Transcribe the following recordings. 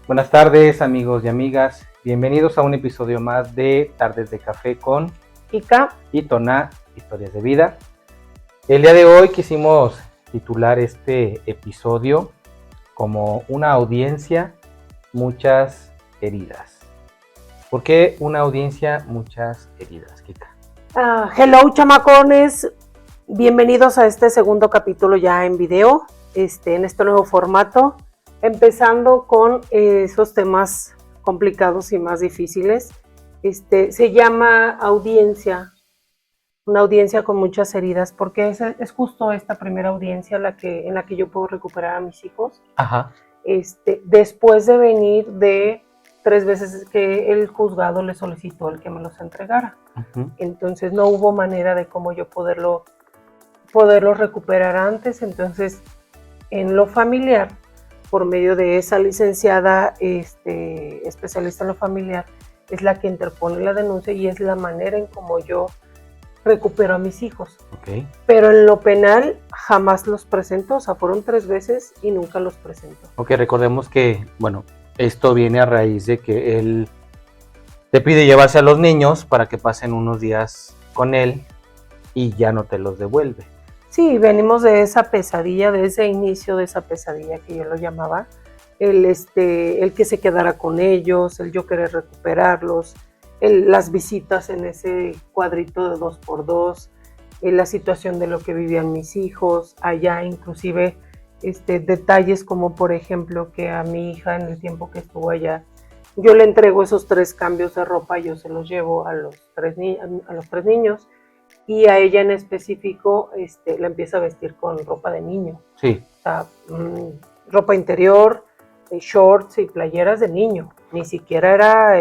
Buenas tardes, amigos y amigas. Bienvenidos a un episodio más de Tardes de Café con Kika y Toná, Historias de Vida. El día de hoy quisimos titular este episodio como una audiencia, muchas heridas. ¿Por qué una audiencia, muchas heridas, Kika? Hello, chamacones. Bienvenidos a este segundo capítulo ya en video, en este nuevo formato. Empezando con esos temas complicados y más difíciles. Se llama audiencia, una audiencia con muchas heridas, porque es justo esta primera audiencia en la que yo puedo recuperar a mis hijos. Ajá. Después de venir de 3 veces que el juzgado le solicitó el que me los entregara. Uh-huh. Entonces no hubo manera de cómo yo poderlo recuperar antes. Entonces, en lo familiar, por medio de esa licenciada especialista en lo familiar, es la que interpone la denuncia y es la manera en cómo yo recupero a mis hijos. Okay. Pero en lo penal jamás los presento, o sea, fueron 3 veces y nunca los presento. Ok, recordemos que, bueno, esto viene a raíz de que él te pide llevarse a los niños para que pasen unos días con él y ya no te los devuelve. Sí, venimos de esa pesadilla, de ese inicio de esa pesadilla que yo lo llamaba, el que se quedara con ellos, el yo querer recuperarlos, las visitas en ese cuadrito de 2x2, la situación de lo que vivían mis hijos, allá inclusive detalles como por ejemplo que a mi hija en el tiempo que estuvo allá, yo le entrego esos 3 cambios de ropa, yo se los llevo a los 3 niños. Y a ella en específico la empieza a vestir con ropa de niño. Sí. O sea, ropa interior, shorts y playeras de niño. Ni siquiera era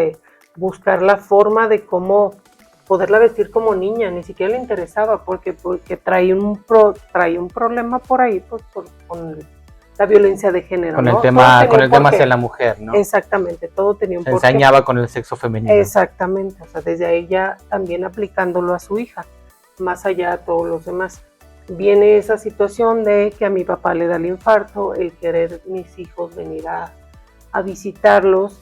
buscar la forma de cómo poderla vestir como niña, ni siquiera le interesaba porque traía un problema por ahí con la violencia de género. Con ¿no? el tema hacia la mujer, ¿no? Exactamente, todo tenía un porqué. Se ensañaba con el sexo femenino. Exactamente, o sea, desde ahí ya también aplicándolo a su hija, más allá de todos los demás. Viene esa situación de que a mi papá le da el infarto, el querer mis hijos venir a visitarlos.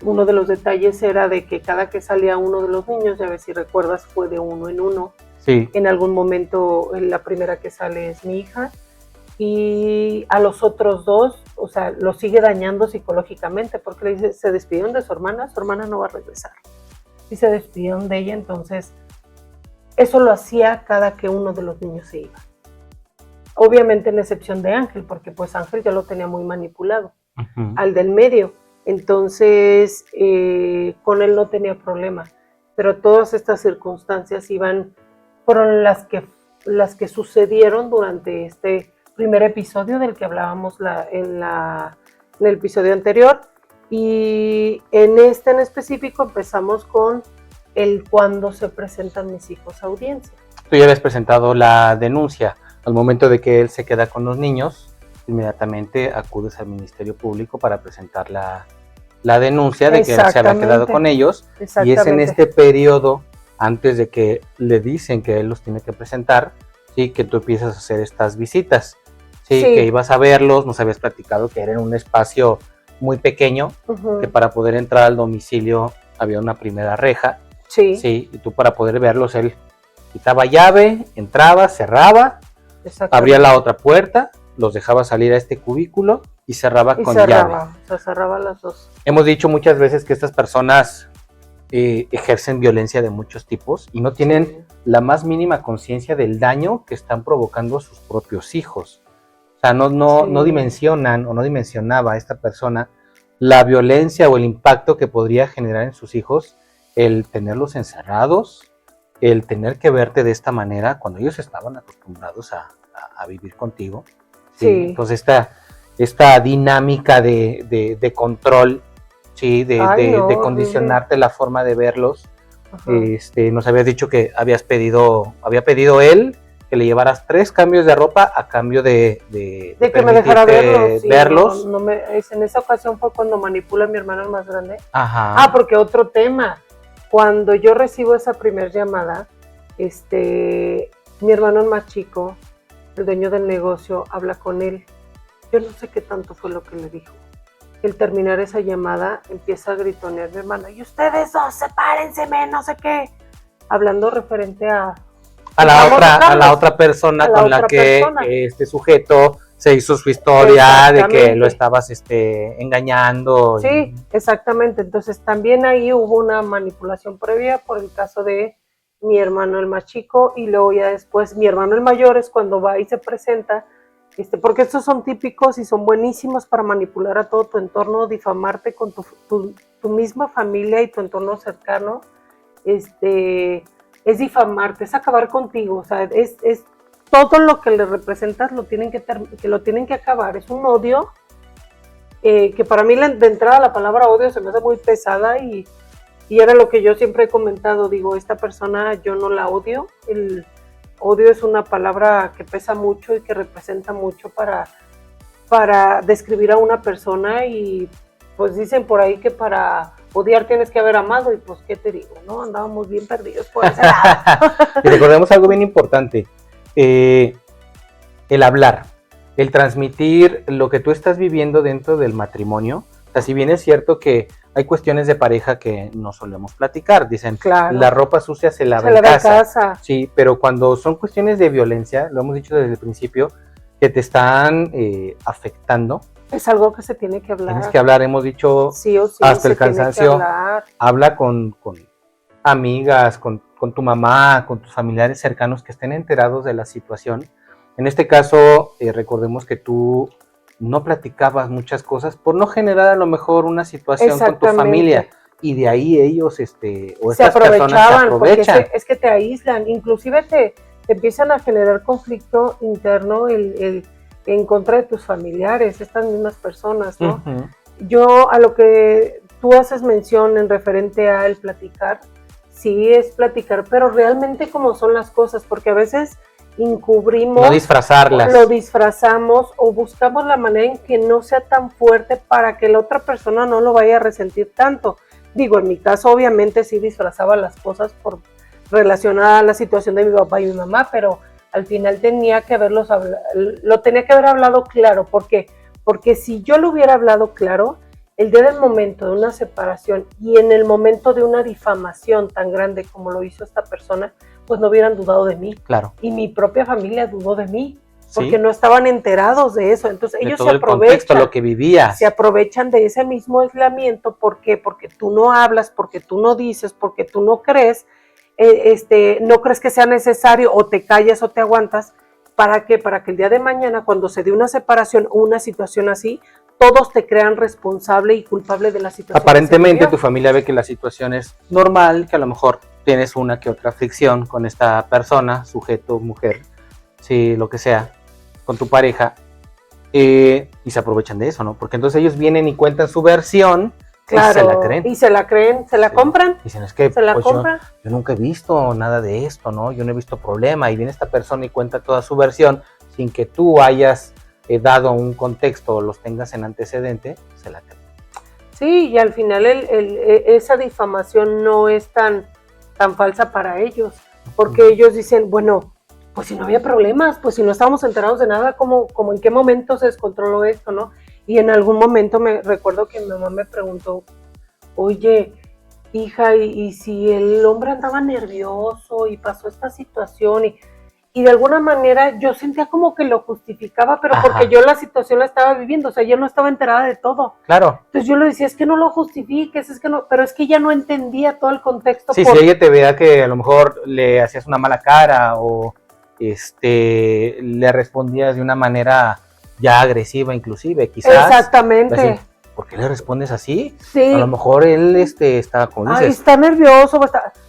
Uno de los detalles era de que cada que salía uno de los niños, ya ves si recuerdas, fue de uno en uno. Sí. En algún momento la primera que sale es mi hija y a los otros 2, o sea, los sigue dañando psicológicamente porque le dice, se despidieron de su hermana no va a regresar. Y se despidieron de ella, entonces eso lo hacía cada que uno de los niños se iba. Obviamente en excepción de Ángel, porque pues Ángel ya lo tenía muy manipulado, uh-huh, al del medio. Entonces con él no tenía problema. Pero todas estas circunstancias fueron las que sucedieron durante este primer episodio del que hablábamos en el episodio anterior. Y en en específico empezamos con cuando se presentan mis hijos a audiencia. Tú ya habías presentado la denuncia. Al momento de que él se queda con los niños, inmediatamente acudes al Ministerio Público para presentar la denuncia de que él se había quedado con ellos. Y es en este periodo, antes de que le dicen que él los tiene que presentar, ¿sí?, que tú empiezas a hacer estas visitas. Sí, que ibas a verlos, nos habías platicado que era en un espacio muy pequeño, uh-huh, que para poder entrar al domicilio había una primera reja. Sí, y tú para poder verlos, él quitaba llave, entraba, cerraba, abría la otra puerta, los dejaba salir a este cubículo y cerraba con llave. O sea, cerraba las 2. Hemos dicho muchas veces que estas personas ejercen violencia de muchos tipos y no tienen la más mínima conciencia del daño que están provocando a sus propios hijos. O sea, no dimensionan o no dimensionaba esta persona la violencia o el impacto que podría generar en sus hijos el tenerlos encerrados, el tener que verte de esta manera cuando ellos estaban acostumbrados a vivir contigo. ¿sí? Entonces esta dinámica de control, ¿sí? de condicionarte la forma de verlos. Nos habías dicho que había pedido él que le llevaras 3 cambios de ropa a cambio de que me dejara verlos. En esa ocasión fue cuando manipula a mi hermano el más grande. Ajá. Porque otro tema, cuando yo recibo esa primer llamada, mi hermano el más chico, el dueño del negocio, habla con él. Yo no sé qué tanto fue lo que le dijo, el terminar esa llamada, empieza a gritonear mi hermana, y ustedes dos, sepárense, no sé qué, hablando referente a la otra persona con la que este sujeto se hizo su historia de que lo estabas engañando. Sí, exactamente. Entonces también ahí hubo una manipulación previa por el caso de mi hermano el más chico, y luego ya después mi hermano el mayor es cuando va y se presenta, porque estos son típicos y son buenísimos para manipular a todo tu entorno, difamarte con tu misma familia y tu entorno cercano. Es difamarte, es acabar contigo, o sea, es todo lo que le representas lo tienen que acabar, es un odio, que para mí de entrada la palabra odio se me hace muy pesada, y era lo que yo siempre he comentado, digo, esta persona yo no la odio, el odio es una palabra que pesa mucho y que representa mucho para describir a una persona, y pues dicen por ahí que para odiar tienes que haber amado, y pues qué te digo, ¿no? Andábamos bien perdidos por ese lado. Y recordemos algo bien importante, el hablar, el transmitir lo que tú estás viviendo dentro del matrimonio. O sea, si bien es cierto que hay cuestiones de pareja que no solemos platicar, dicen, claro, la ropa sucia se lava en casa. Sí, pero cuando son cuestiones de violencia, lo hemos dicho desde el principio, que te están afectando, es algo que se tiene que hablar. Tienes que hablar, hemos dicho sí o sí, hasta el cansancio. Habla con amigas, con tu mamá, con tus familiares cercanos que estén enterados de la situación. En este caso, recordemos que tú no platicabas muchas cosas por no generar a lo mejor una situación con tu familia, y de ahí ellos o estas personas se aprovechan. Es que te aíslan, inclusive te empiezan a generar conflicto interno en contra de tus familiares, estas mismas personas, ¿no? Uh-huh. Yo, a lo que tú haces mención en referente a el platicar, sí es platicar, pero realmente como son las cosas, porque a veces encubrimos, no disfrazarlas, lo disfrazamos o buscamos la manera en que no sea tan fuerte para que la otra persona no lo vaya a resentir tanto. Digo, en mi caso obviamente sí disfrazaba las cosas por relacionada a la situación de mi papá y mi mamá, pero al final tenía que haber hablado claro. ¿Por qué? Porque si yo lo hubiera hablado claro, el día del momento de una separación y en el momento de una difamación tan grande como lo hizo esta persona, pues no hubieran dudado de mí. Claro. Y mi propia familia dudó de mí, porque no estaban enterados de eso. Entonces ellos se aprovechan. El contexto, lo que vivías. Se aprovechan de ese mismo aislamiento. ¿Por qué? Porque tú no hablas, porque tú no dices, porque tú no crees. No crees que sea necesario, o te callas o te aguantas. ¿Para qué? Para que el día de mañana, cuando se dé una separación o una situación así, todos te crean responsable y culpable de la situación. Aparentemente tu familia ve que la situación es normal, que a lo mejor tienes una que otra fricción con esta persona, sujeto, mujer, sí, lo que sea, con tu pareja, y se aprovechan de eso, ¿no? Porque entonces ellos vienen y cuentan su versión. Claro, y se la creen, se la compran. Dicen, es que pues yo nunca he visto nada de esto, ¿no? Yo no he visto problema. Y viene esta persona y cuenta toda su versión sin que tú hayas dado un contexto o los tengas en antecedente, se la creen. Sí, y al final esa difamación no es tan falsa para ellos, porque ellos dicen, bueno, pues si no había problemas, pues si no estábamos enterados de nada, como en qué momento se descontroló esto, ¿no? Y en algún momento me recuerdo que mi mamá me preguntó, oye, hija, ¿y si el hombre andaba nervioso y pasó esta situación? Y de alguna manera yo sentía como que lo justificaba, pero porque yo la situación la estaba viviendo, o sea, yo no estaba enterada de todo. Claro. Entonces yo le decía, es que no lo justifiques, es que no, pero es que ella no entendía todo el contexto. Sí, si ella te veía que a lo mejor le hacías una mala cara o le respondías de una manera ya agresiva inclusive, quizás. Exactamente. Decir, ¿por qué le respondes así? Sí. A lo mejor él está, como dices. Ay, está nervioso.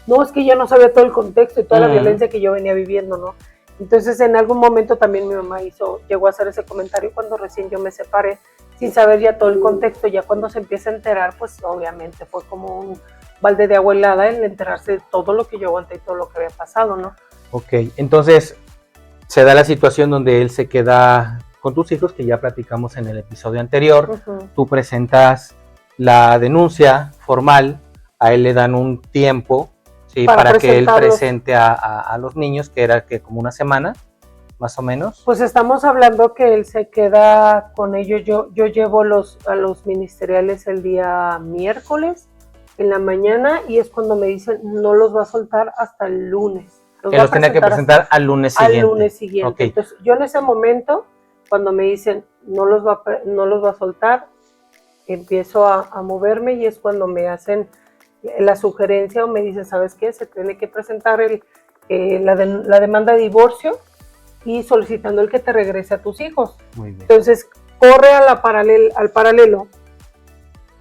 No, es que ya no sabía todo el contexto y toda la violencia que yo venía viviendo, ¿no? Entonces en algún momento también mi mamá llegó a hacer ese comentario cuando recién yo me separé, sin saber ya todo el contexto. Ya cuando se empieza a enterar, pues obviamente fue como un balde de agua helada el enterarse de todo lo que yo aguanté y todo lo que había pasado, ¿no? Ok, entonces se da la situación donde él se queda con tus hijos, que ya platicamos en el episodio anterior. Uh-huh. Tú presentas la denuncia formal, a él le dan un tiempo, ¿sí? para que él presente a los niños, que era que como una semana. más o menos? Pues estamos hablando que él se queda con ellos. Yo llevo a los ministeriales el día miércoles en la mañana y es cuando me dicen no los va a soltar hasta el lunes. Que los tenía que presentar al lunes siguiente. Al lunes siguiente. Okay. Entonces yo en ese momento, cuando me dicen no los va a soltar, empiezo a moverme y es cuando me hacen la sugerencia o me dicen, ¿sabes qué? Se tiene que presentar la demanda de divorcio y solicitando el que te regrese a tus hijos. Muy bien. Entonces corre al paralelo,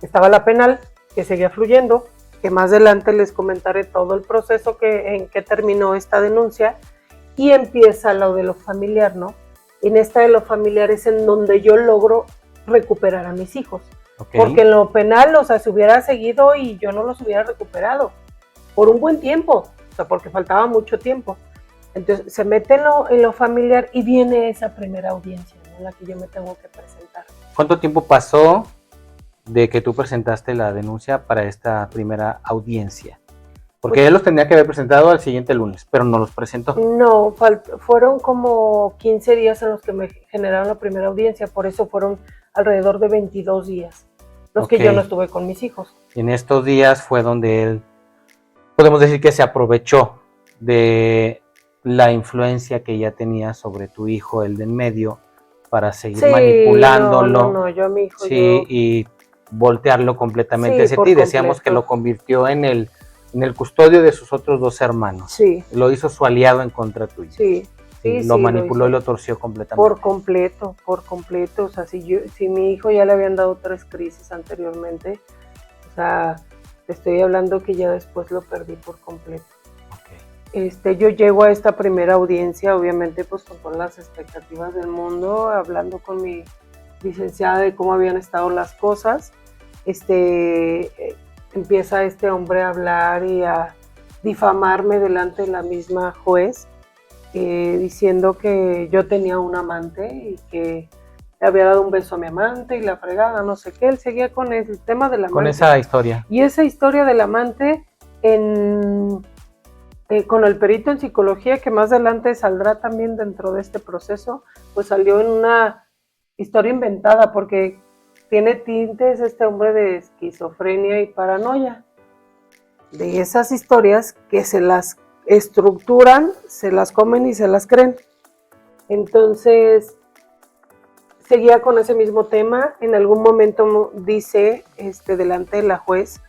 estaba la penal, que seguía fluyendo, que más adelante les comentaré todo el proceso en que terminó esta denuncia, y empieza lo de lo familiar, ¿no? En esta de lo familiar es en donde yo logro recuperar a mis hijos. Okay. Porque en lo penal, o sea, se hubiera seguido y yo no los hubiera recuperado por un buen tiempo, o sea, porque faltaba mucho tiempo. Entonces se mete en lo familiar y viene esa primera audiencia, ¿no? En la que yo me tengo que presentar. ¿Cuánto tiempo pasó de que tú presentaste la denuncia para esta primera audiencia? Porque pues, él los tenía que haber presentado al siguiente lunes, pero no los presentó. No, fueron como 15 días en los que me generaron la primera audiencia, por eso fueron alrededor de 22 días, los que yo no estuve con mis hijos. En estos días fue donde él, podemos decir que se aprovechó de la influencia que ya tenía sobre tu hijo, el de en medio, para seguir manipulándolo. No, yo a mi hijo. Sí, y voltearlo completamente hacia ti. Decíamos que lo convirtió en el custodio de sus otros dos hermanos. Sí. Lo hizo su aliado en contra tuyo. Sí. Lo manipuló y lo torció completamente. Por completo. O sea, si mi hijo ya le habían dado 3 crisis anteriormente, o sea, te estoy hablando que ya después lo perdí por completo. Okay. Yo llego a esta primera audiencia, obviamente, pues con todas las expectativas del mundo, hablando con mi licenciada de cómo habían estado las cosas. Empieza este hombre a hablar y a difamarme delante de la misma juez, diciendo que yo tenía un amante y que le había dado un beso a mi amante y la fregada, no sé qué. Él seguía con el tema del amante. Con esa historia. Y esa historia del amante con el perito en psicología, que más adelante saldrá también dentro de este proceso, pues salió en una historia inventada, porque tiene tintes este hombre de esquizofrenia y paranoia. De esas historias que se las estructuran, se las comen y se las creen. Entonces, seguía con ese mismo tema. En algún momento dice, delante de la juez,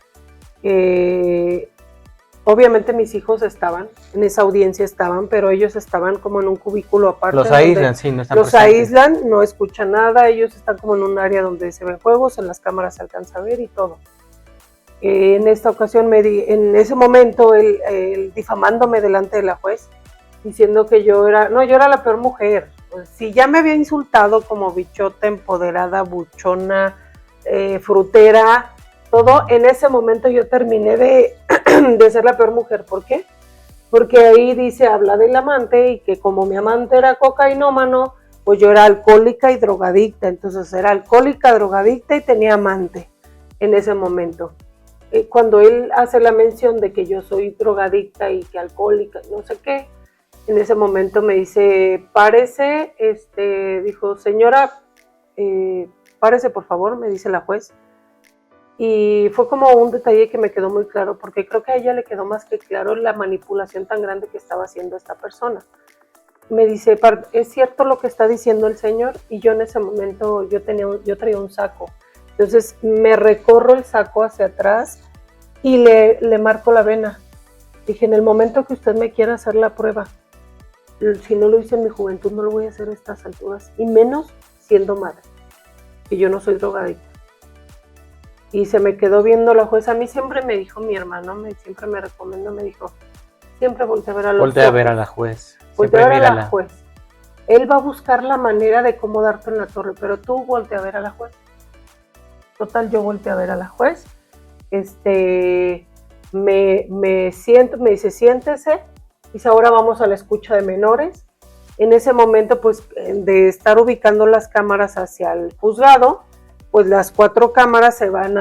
obviamente mis hijos estaban, en esa audiencia estaban, pero ellos estaban como en un cubículo aparte. Los aíslan, sí, no están presentes. Los aíslan, no escuchan nada, ellos están como en un área donde se ven juegos, en las cámaras se alcanza a ver y todo. En esta ocasión, en ese momento, él difamándome delante de la juez, diciendo que yo era la peor mujer. Pues, si ya me había insultado como bichota, empoderada, buchona, frutera, todo, en ese momento yo terminé de ser la peor mujer. ¿Por qué? Porque ahí habla del amante y que como mi amante era cocainómano, pues yo era alcohólica y drogadicta. Entonces era alcohólica, drogadicta y tenía amante en ese momento. Cuando él hace la mención de que yo soy drogadicta y que alcohólica, no sé qué, en ese momento me dice, párese, dijo, señora, párese por favor, me dice la juez. Y fue como un detalle que me quedó muy claro, porque creo que a ella le quedó más que claro la manipulación tan grande que estaba haciendo esta persona. Me dice, ¿es cierto lo que está diciendo el señor? Y yo en ese momento, yo traía un saco. Entonces me recorro el saco hacia atrás y le marco la vena. Dije, en el momento que usted me quiera hacer la prueba, si no lo hice en mi juventud, no lo voy a hacer a estas alturas, y menos siendo madre, que yo no soy drogadicta. Y se me quedó viendo la jueza. A mí siempre me dijo mi hermano, siempre me recomendó, me dijo, siempre voltea a ver a los Voltea a ver a la juez. Voltea a ver a la juez. Él va a buscar la manera de cómo darte en la torre, pero tú voltea a ver a la juez. Total, yo volteé a ver a la juez. Me siento, me dice, siéntese. Dice, ahora vamos a la escucha de menores. En ese momento, pues, de estar ubicando las cámaras hacia el juzgado, pues las 4 cámaras se van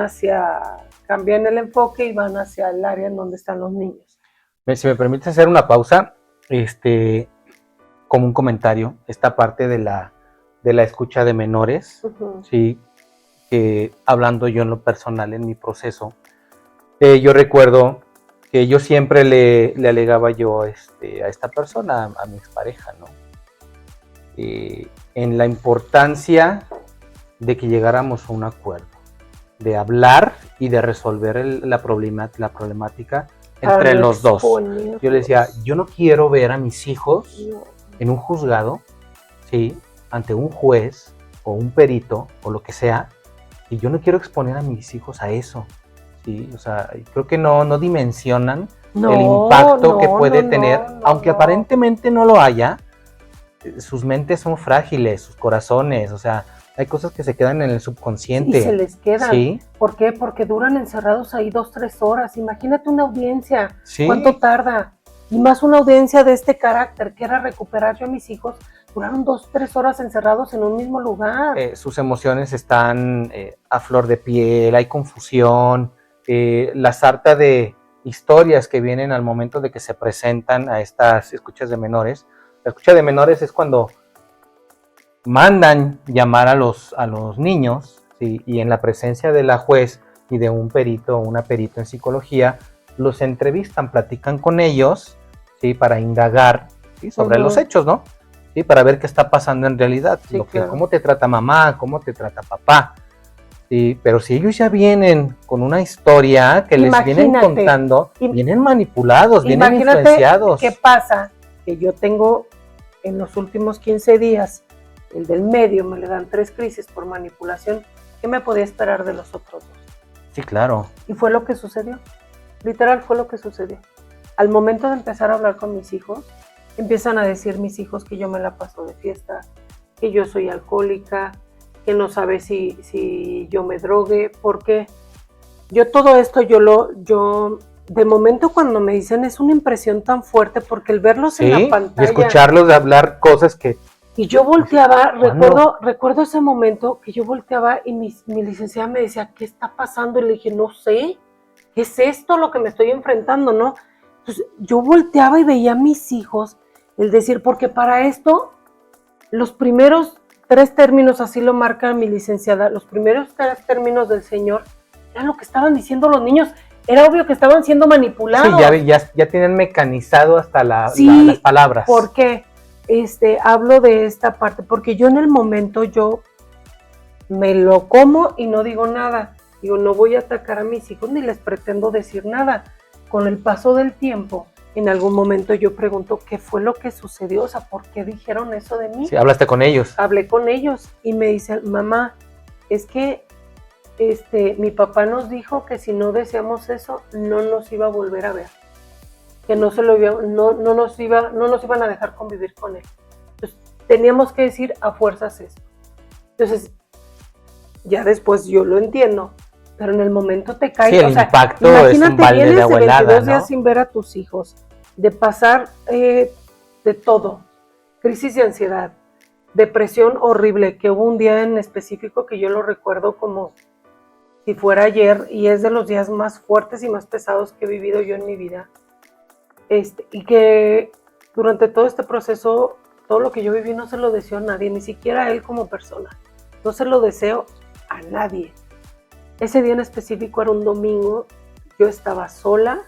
cambian el enfoque y van hacia el área en donde están los niños. Si me permites hacer una pausa, como un comentario, esta parte de la escucha de menores, sí, que hablando yo en lo personal, en mi proceso, yo recuerdo que yo siempre le alegaba yo a esta persona, a mi expareja, ¿no? En la importancia de que llegáramos a un acuerdo, de hablar y de resolver la problemática entre los dos. Yo le decía, yo no quiero ver a mis hijos en un juzgado, ¿sí? Ante un juez o un perito o lo que sea, y yo no quiero exponer a mis hijos a eso, ¿sí? O sea, creo que no dimensionan el impacto que puede tener, aunque aparentemente no lo haya. Sus mentes son frágiles, sus corazones, o sea, hay cosas que se quedan en el subconsciente. Y se les quedan. ¿Sí? ¿Por qué? Porque duran encerrados ahí 2-3 horas. Imagínate una audiencia. Sí. ¿Cuánto tarda? Y más una audiencia de este carácter, que era recuperar yo a mis hijos. Duraron 2-3 horas encerrados en un mismo lugar. Sus emociones están a flor de piel, hay confusión, la sarta de historias que vienen al momento de que se presentan a estas escuchas de menores. La escucha de menores es cuando mandan llamar a los niños, ¿sí? Y en la presencia de la juez y de un perito o una perito en psicología, los entrevistan, platican con ellos, ¿sí? Para indagar, ¿sí? Sobre los hechos, ¿no? ¿Sí? Para ver qué está pasando en realidad, sí, claro. Cómo te trata mamá, cómo te trata papá. Sí, pero si ellos ya vienen con una historia que les vienen contando, vienen manipulados, vienen influenciados. ¿Qué pasa? Que yo tengo en los últimos 15 días, el del medio me le dan 3 crisis por manipulación. ¿Qué me podía esperar de los otros 2? Sí, claro. Y fue lo que sucedió. Literal fue lo que sucedió. Al momento de empezar a hablar con mis hijos, empiezan a decir mis hijos que yo me la paso de fiesta, que yo soy alcohólica, que no sabe si yo me drogue, porque yo todo esto yo de momento cuando me dicen es una impresión tan fuerte porque el verlos en la pantalla y escucharlos de hablar cosas que y yo volteaba, recuerdo ese momento que yo volteaba y mi licenciada me decía, ¿qué está pasando? Y le dije, no sé, ¿qué es esto lo que me estoy enfrentando, no? Entonces yo volteaba y veía a mis hijos, el decir, porque para esto los primeros 3 términos, así lo marca mi licenciada, los primeros 3 términos del Señor, era lo que estaban diciendo los niños. Era obvio que estaban siendo manipulados. Sí, ya tienen mecanizado hasta las palabras. ¿Por qué? Hablo de esta parte, porque yo en el momento yo me lo como y no digo nada. Digo, no voy a atacar a mis hijos ni les pretendo decir nada. Con el paso del tiempo, en algún momento yo pregunto qué fue lo que sucedió, o sea, ¿por qué dijeron eso de mí? Sí, hablaste con ellos. Hablé con ellos y me dicen, mamá, es que mi papá nos dijo que si no deseamos eso, no nos iba a volver a ver, que no nos iban a dejar convivir con él. Entonces, teníamos que decir a fuerzas eso. Entonces, ya después yo lo entiendo, pero en el momento te cae. Sí, el impacto es un balde de agua helada, 22 días sin ver a tus hijos, de pasar de todo, crisis de ansiedad, depresión horrible, que hubo un día en específico que yo lo recuerdo como si fuera ayer, y es de los días más fuertes y más pesados que he vivido yo en mi vida. Y que durante todo este proceso, todo lo que yo viví no se lo deseo a nadie, ni siquiera a él como persona. No se lo deseo a nadie. Ese día en específico era un domingo, yo estaba sola.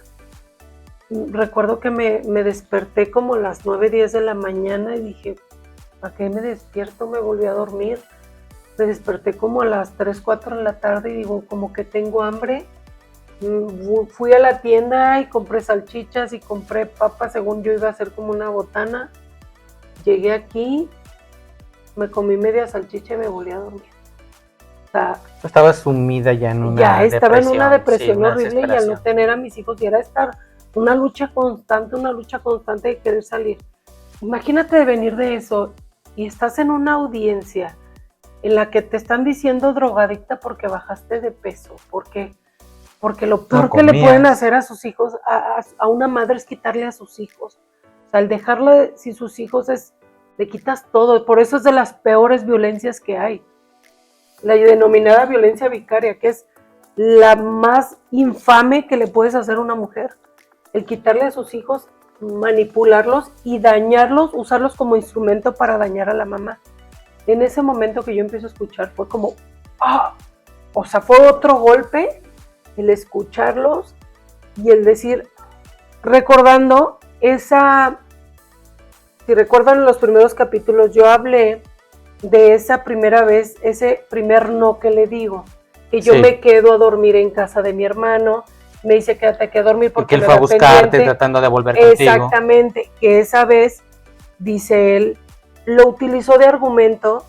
Recuerdo que me desperté como a las 9:10 de la mañana y dije, ¿para qué me despierto? Me volví a dormir. Me desperté como a las 3, 4 de la tarde y digo, como que tengo hambre. Fui a la tienda y compré salchichas y compré papas, según yo iba a hacer como una botana. Llegué aquí, me comí media salchicha y me volví a dormir. O sea, estaba sumida ya en una depresión. Ya estaba en una depresión horrible y al no tener a mis hijos y era estar una lucha constante de querer salir. Imagínate de venir de eso y estás en una audiencia en la que te están diciendo drogadicta porque bajaste de peso, porque lo peor que le pueden hacer a sus hijos, a una madre es quitarle a sus hijos. O sea, el dejarle sin sus hijos le quitas todo, por eso es de las peores violencias que hay. La denominada violencia vicaria, que es la más infame que le puedes hacer a una mujer. El quitarle a sus hijos manipularlos y dañarlos, usarlos como instrumento para dañar a la mamá. En ese momento que yo empiezo a escuchar fue como, o sea, fue otro golpe el escucharlos y el decir, recordando esa, si recuerdan los primeros capítulos, yo hablé de esa primera vez, ese primer no que le digo, que yo me quedo a dormir en casa de mi hermano, me dice quédate aquí a dormir porque y que él fue a buscarte tratando de volver contigo. Exactamente, que esa vez, dice él, lo utilizó de argumento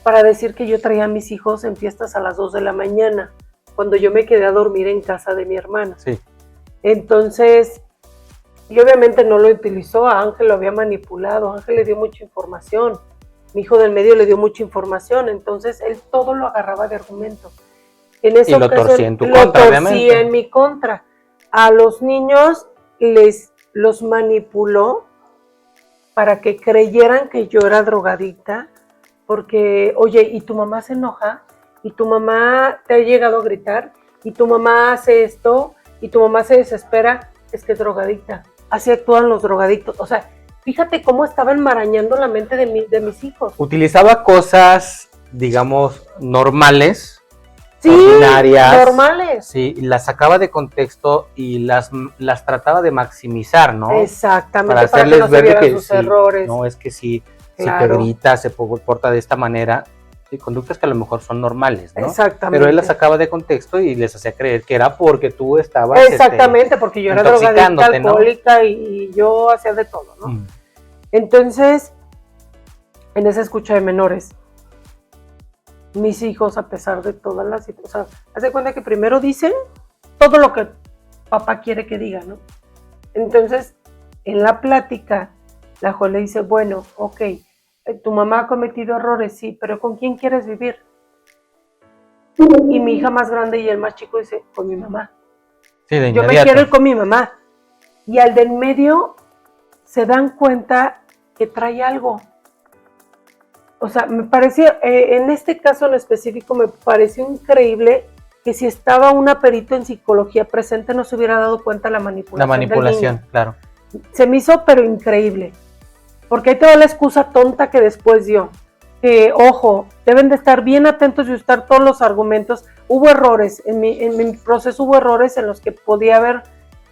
para decir que yo traía a mis hijos en fiestas a las 2 de la mañana, cuando yo me quedé a dormir en casa de mi hermana. Sí. Entonces, y obviamente no lo utilizó, a Ángel lo había manipulado, Ángel le dio mucha información, mi hijo del medio le dio mucha información, entonces él todo lo agarraba de argumento. En esa ocasión, torcía en tu contra, lo torcía en mi contra. A los niños los manipuló para que creyeran que yo era drogadicta, porque, oye, y tu mamá se enoja, y tu mamá te ha llegado a gritar, y tu mamá hace esto, y tu mamá se desespera, es que es drogadicta. Así actúan los drogadictos. O sea, fíjate cómo estaba enmarañando la mente de mis hijos. Utilizaba cosas, digamos, normales, sí, ordinarias, normales. Sí, las sacaba de contexto y las trataba de maximizar, ¿no? Exactamente, para hacerles que no ver que sus errores. No, es que sí, claro. Si te grita, se porta de esta manera, sí, conductas que a lo mejor son normales, ¿no? Exactamente. Pero él las sacaba de contexto y les hacía creer que era porque tú estabas... Exactamente, porque yo era drogadicta, alcohólica, ¿no? y yo hacía de todo, ¿no? Entonces, en esa escucha de menores, mis hijos, a pesar de todas las situaciones, o sea, haz de cuenta que primero dicen todo lo que papá quiere que diga, ¿no? Entonces, en la plática, la Joel le dice, bueno, ok, tu mamá ha cometido errores, sí, pero ¿con quién quieres vivir? Y mi hija más grande y el más chico dice, con mi mamá. Sí, de yo me quiero ir con mi mamá. Y al del medio se dan cuenta que trae algo. O sea, me parecía, en este caso en específico, me pareció increíble que si estaba una perito en psicología presente no se hubiera dado cuenta la manipulación. La manipulación, claro. Se me hizo, pero increíble. Porque ahí te da la excusa tonta que después dio. Que, ojo, deben de estar bien atentos y usar todos los argumentos. Hubo errores, en mi proceso hubo errores en los que podía haber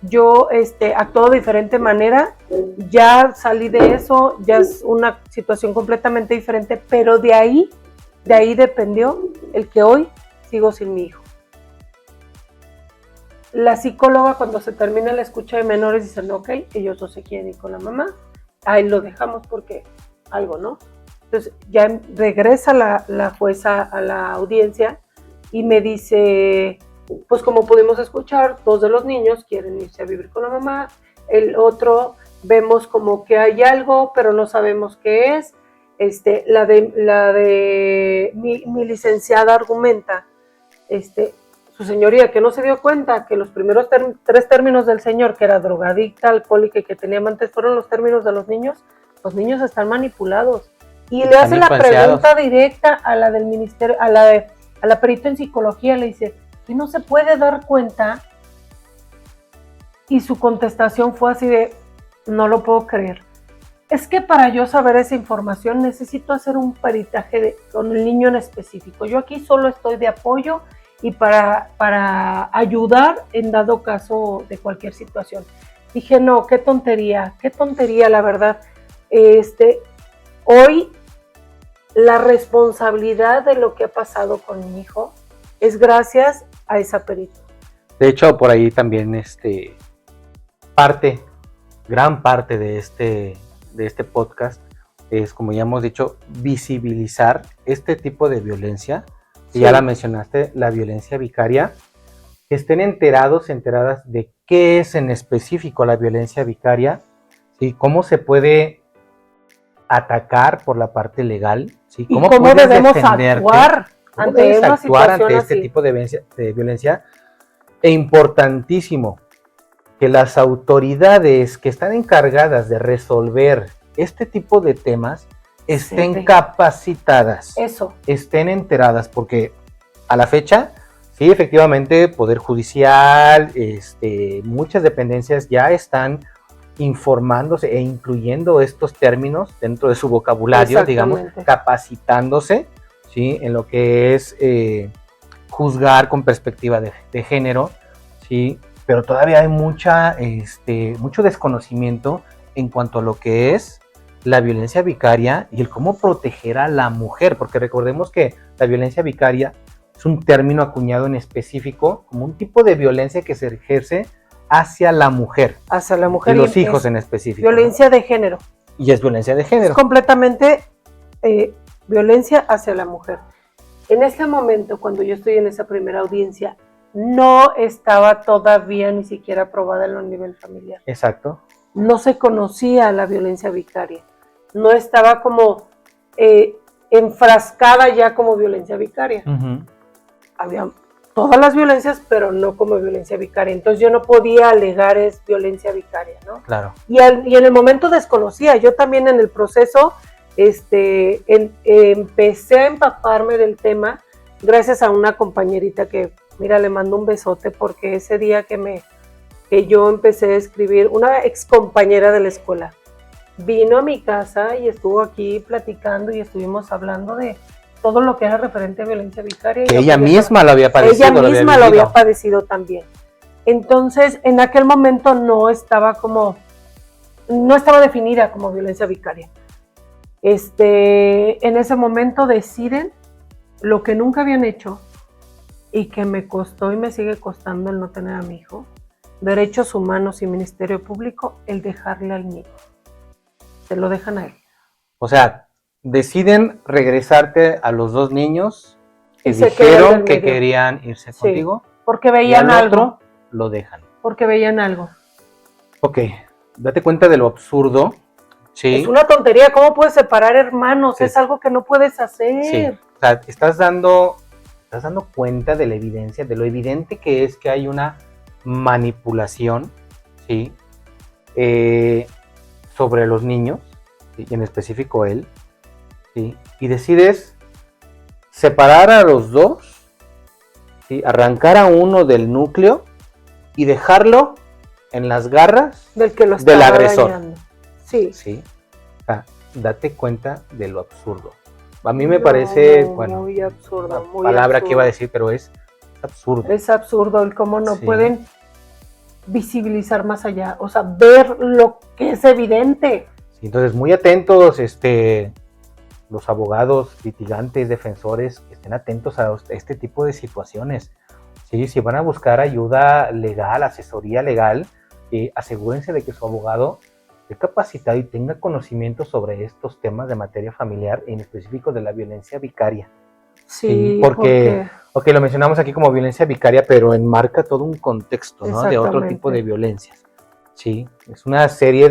yo actuado de diferente manera. Ya salí de eso, ya es una situación completamente diferente, pero de ahí dependió el que hoy sigo sin mi hijo. La psicóloga, cuando se termina la escucha de menores, dicen, ok, ellos no se quieren ir con la mamá, ahí lo dejamos porque algo, ¿no? Entonces ya regresa la jueza a la audiencia y me dice, pues como pudimos escuchar, 2 de los niños quieren irse a vivir con la mamá, el otro vemos como que hay algo, pero no sabemos qué es. La de mi licenciada argumenta, su señoría, que no se dio cuenta que los primeros 3 términos del señor, que era drogadicta, alcohólica y que tenía amantes, fueron los términos de los niños están manipulados. Y le hace la pregunta directa a la del ministerio, a la perito en psicología, le dice, ¿y no se puede dar cuenta? Y su contestación fue así de, no lo puedo creer. Es que para yo saber esa información necesito hacer un peritaje con el niño en específico. Yo aquí solo estoy de apoyo y para ayudar en dado caso de cualquier situación. Dije, no, qué tontería, la verdad. Hoy la responsabilidad de lo que ha pasado con mi hijo es gracias a esa perito. De hecho, por ahí también gran parte de este podcast es, como ya hemos dicho, visibilizar este tipo de violencia. Sí. Ya la mencionaste, la violencia vicaria, que estén enteradas de qué es en específico la violencia vicaria, ¿sí? Cómo se puede atacar por la parte legal, ¿sí? ¿Cómo debemos actuar ante una situación ante este tipo de violencia? E importantísimo, que las autoridades que están encargadas de resolver este tipo de temas estén capacitadas, estén enteradas, porque a la fecha, sí, efectivamente, Poder Judicial, muchas dependencias ya están informándose e incluyendo estos términos dentro de su vocabulario, digamos, capacitándose, ¿sí? En lo que es juzgar con perspectiva de género, ¿sí? Pero todavía hay mucho desconocimiento en cuanto a lo que es la violencia vicaria y el cómo proteger a la mujer, porque recordemos que la violencia vicaria es un término acuñado en específico como un tipo de violencia que se ejerce hacia la mujer. Hacia la mujer. Y los hijos en específico. Violencia, ¿no?, de género. Y es violencia de género. Es completamente violencia hacia la mujer. En este momento, cuando yo estoy en esa primera audiencia, no estaba todavía ni siquiera aprobada en el nivel familiar. Exacto. No se conocía la violencia vicaria. No estaba como enfrascada ya como violencia vicaria. Uh-huh. Había todas las violencias, pero no como violencia vicaria. Entonces yo no podía alegar es violencia vicaria, ¿no? Claro. Y en el momento desconocía. Yo también en el proceso empecé a empaparme del tema gracias a una compañerita que, mira, le mando un besote porque ese día que yo empecé a escribir, una ex compañera de la escuela, vino a mi casa y estuvo aquí platicando y estuvimos hablando de todo lo que era referente a violencia vicaria. Que ella misma lo había padecido. Ella misma lo había padecido también. Entonces, en aquel momento no estaba definida como violencia vicaria. En ese momento deciden lo que nunca habían hecho y que me costó y me sigue costando el no tener a mi hijo, Derechos Humanos y Ministerio Público, el dejarle al niño. Se lo dejan a él. O sea, deciden regresarte a los dos niños que dijeron que querían irse contigo. Porque veían algo. Otro lo dejan. Porque veían algo. Ok, date cuenta de lo absurdo. Sí. Es una tontería, ¿cómo puedes separar hermanos? Sí. Es algo que no puedes hacer. Sí. O sea, estás dando cuenta de la evidencia, de lo evidente que es que hay una manipulación, ¿sí? Sobre los niños, ¿sí? Y en específico él, ¿sí? Y decides separar a los dos, ¿sí? Arrancar a uno del núcleo y dejarlo en las garras del agresor. Dañando. Sí. ¿Sí? O sea, date cuenta de lo absurdo. A mí me parece, muy absurdo, muy palabra absurdo que iba a decir, pero es absurdo. Es absurdo el cómo no pueden visibilizar más allá, o sea, ver lo que es evidente. Sí, entonces, muy atentos, los abogados, litigantes, defensores, que estén atentos a este tipo de situaciones. Sí, si van a buscar ayuda legal, asesoría legal, asegúrense de que su abogado esté capacitado y tenga conocimiento sobre estos temas de materia familiar, en específico de la violencia vicaria. Sí, porque lo mencionamos aquí como violencia vicaria, pero enmarca todo un contexto, ¿no?, de otro tipo de violencias. Sí, es una serie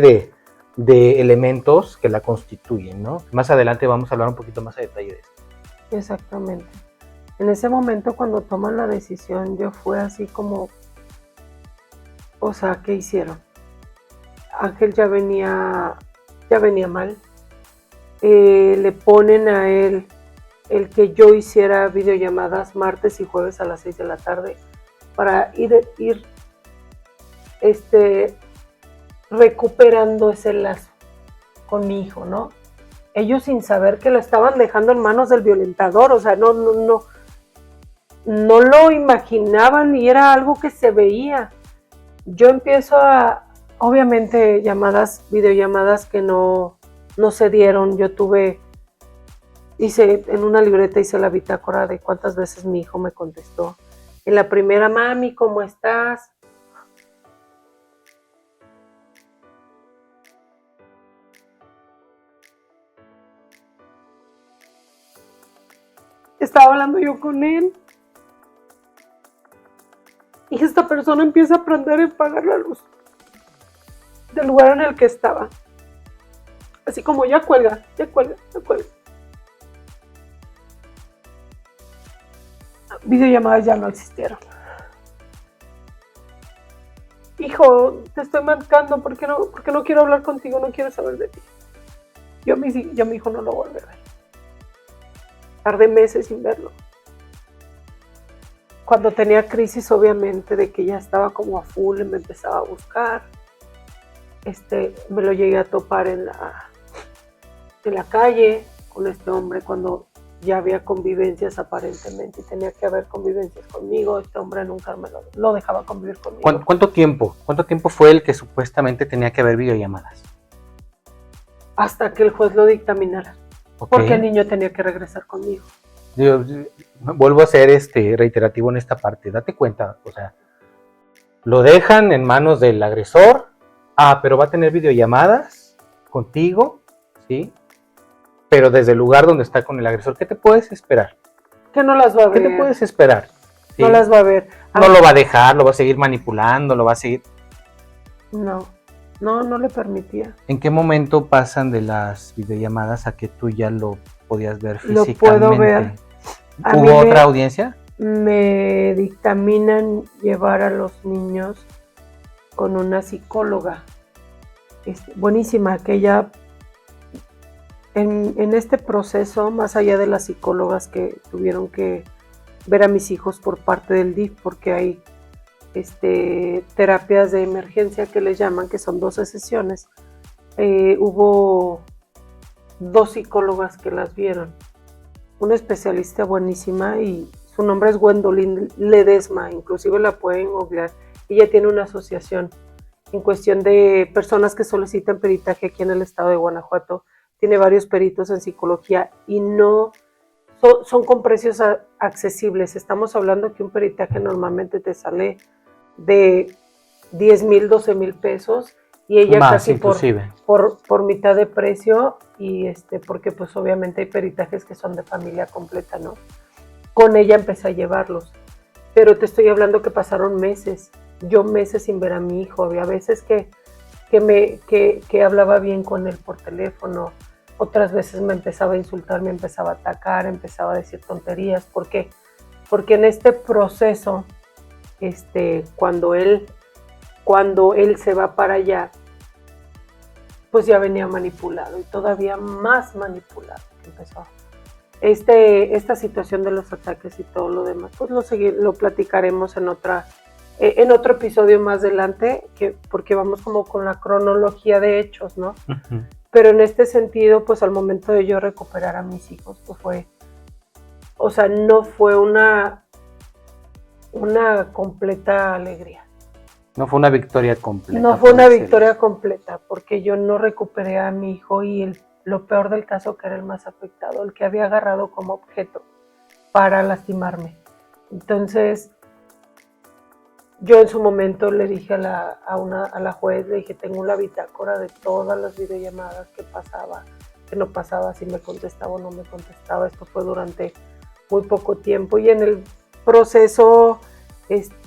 de elementos que la constituyen, ¿no? Más adelante vamos a hablar un poquito más a detalle de esto. Exactamente. En ese momento, cuando toman la decisión, yo fue así como, o sea, ¿qué hicieron? Ángel ya venía mal. Le ponen a él el que yo hiciera videollamadas martes y jueves a las 6 de la tarde para ir recuperando ese lazo con mi hijo, ¿no? Ellos sin saber que lo estaban dejando en manos del violentador, o sea, no lo imaginaban y era algo que se veía. Yo empiezo obviamente videollamadas que no se dieron. Yo hice en una libreta, hice la bitácora de cuántas veces mi hijo me contestó. En la primera, mami, ¿cómo estás? Estaba hablando yo con él. Y esta persona empieza a aprender a apagar la luz del lugar en el que estaba. Así como ya cuelga. Videollamadas ya no existieron. Hijo, te estoy marcando, ¿por qué no quiero hablar contigo? No quiero saber de ti. Yo a mi hijo no lo volví a ver. Tardé meses sin verlo. Cuando tenía crisis, obviamente, de que ya estaba como a full, me empezaba a buscar. me lo llegué a topar en la calle con este hombre cuando ya había convivencias aparentemente y tenía que haber convivencias conmigo. Este hombre nunca lo dejaba convivir conmigo. ¿Cuánto tiempo fue el que supuestamente tenía que haber videollamadas? Hasta que el juez lo dictaminara. Okay. Porque el niño tenía que regresar conmigo. Yo vuelvo a ser reiterativo en esta parte. Date cuenta, o sea, lo dejan en manos del agresor. Pero va a tener videollamadas contigo, ¿sí? Pero desde el lugar donde está con el agresor, ¿qué te puedes esperar? Que no las va a ver. ¿Qué te puedes esperar? ¿Sí? No las va a ver. No lo va a dejar, lo va a seguir manipulando, lo va a seguir... No le permitía. ¿En qué momento pasan de las videollamadas a que tú ya lo podías ver físicamente? Lo puedo ver. ¿Hubo otra audiencia? Me dictaminan llevar a los niños con una psicóloga buenísima, que ella en este proceso, más allá de las psicólogas que tuvieron que ver a mis hijos por parte del DIF, porque hay terapias de emergencia que les llaman, que son 12 sesiones, hubo 2 psicólogas que las vieron, una especialista buenísima y su nombre es Gwendolyn Ledesma, inclusive la pueden googlear. Ella tiene una asociación en cuestión de personas que solicitan peritaje aquí en el estado de Guanajuato. Tiene varios peritos en psicología y no son con precios accesibles. Estamos hablando que un peritaje normalmente te sale de 10,000, 12,000 pesos y ella más, casi inclusive por mitad de precio y porque pues obviamente hay peritajes que son de familia completa, ¿no? Con ella empecé a llevarlos, pero te estoy hablando que pasaron meses. Yo meses sin ver a mi hijo, había veces que hablaba bien con él por teléfono, otras veces me empezaba a insultar, me empezaba a atacar, empezaba a decir tonterías. ¿Por qué? Porque en este proceso, cuando él se va para allá, pues ya venía manipulado y todavía más manipulado que empezó. Esta situación de los ataques y todo lo demás, pues lo platicaremos en otro episodio más adelante, porque vamos como con la cronología de hechos, ¿no? Uh-huh. Pero en este sentido, pues al momento de yo recuperar a mis hijos, pues no fue una completa alegría. No fue una victoria completa. No fue una victoria completa, porque yo no recuperé a mi hijo y lo peor del caso, que era el más afectado, el que había agarrado como objeto para lastimarme. Entonces, yo en su momento le dije a la juez, le dije, tengo la bitácora de todas las videollamadas que pasaba, que no pasaba, si me contestaba o no me contestaba. Esto fue durante muy poco tiempo y en el proceso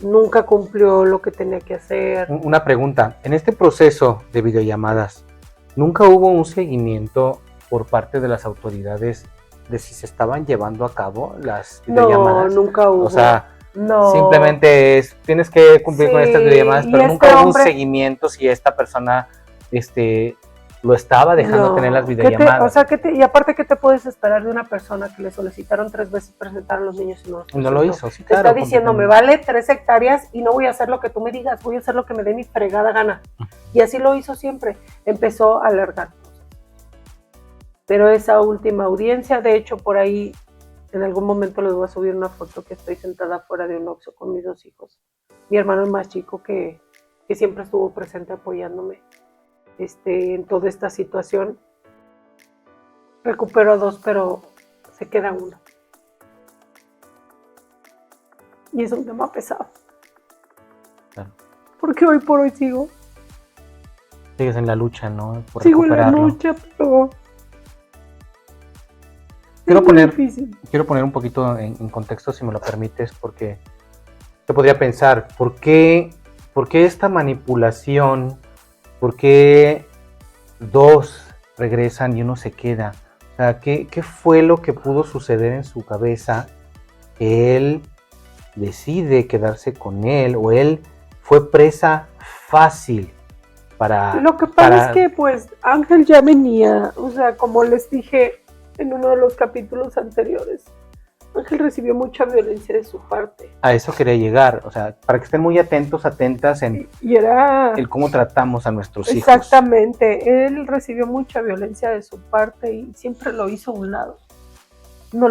nunca cumplió lo que tenía que hacer. Una pregunta, en este proceso de videollamadas, ¿nunca hubo un seguimiento por parte de las autoridades de si se estaban llevando a cabo las videollamadas? No, nunca hubo. O sea, no. Simplemente tienes que cumplir con estas videollamadas, pero nunca hubo un seguimiento si esta persona lo estaba dejando tener las videollamadas. Y aparte, ¿qué te puedes esperar de una persona que le solicitaron 3 veces presentar a los niños y no lo hizo? Sí, te está diciendo, me vale 3 hectáreas y no voy a hacer lo que tú me digas, voy a hacer lo que me dé mi fregada gana. Y así lo hizo siempre. Empezó a alargar. Pero esa última audiencia, de hecho, por ahí, en algún momento les voy a subir una foto que estoy sentada fuera de un Oxxo con mis 2 hijos. Mi hermano el más chico que siempre estuvo presente apoyándome en toda esta situación. Recupero a 2, pero se queda 1. Y es un tema pesado. Claro. Porque hoy por hoy sigo. Sigues en la lucha, ¿no? Por sigo en la lucha, pero... Quiero poner un poquito en contexto, si me lo permites, porque te podría pensar, ¿por qué esta manipulación? ¿Por qué 2 regresan y 1 se queda? O sea, ¿qué fue lo que pudo suceder en su cabeza que él decide quedarse con él, o él fue presa fácil para... Lo que pasa es que, pues, Ángel ya venía, o sea, como les dije en uno de los capítulos anteriores, Ángel recibió mucha violencia de su parte. A eso quería llegar, o sea, para que estén muy atentos, atentas en Y era... el cómo tratamos a nuestros hijos. Exactamente, él recibió mucha violencia de su parte y siempre lo hizo a un lado. No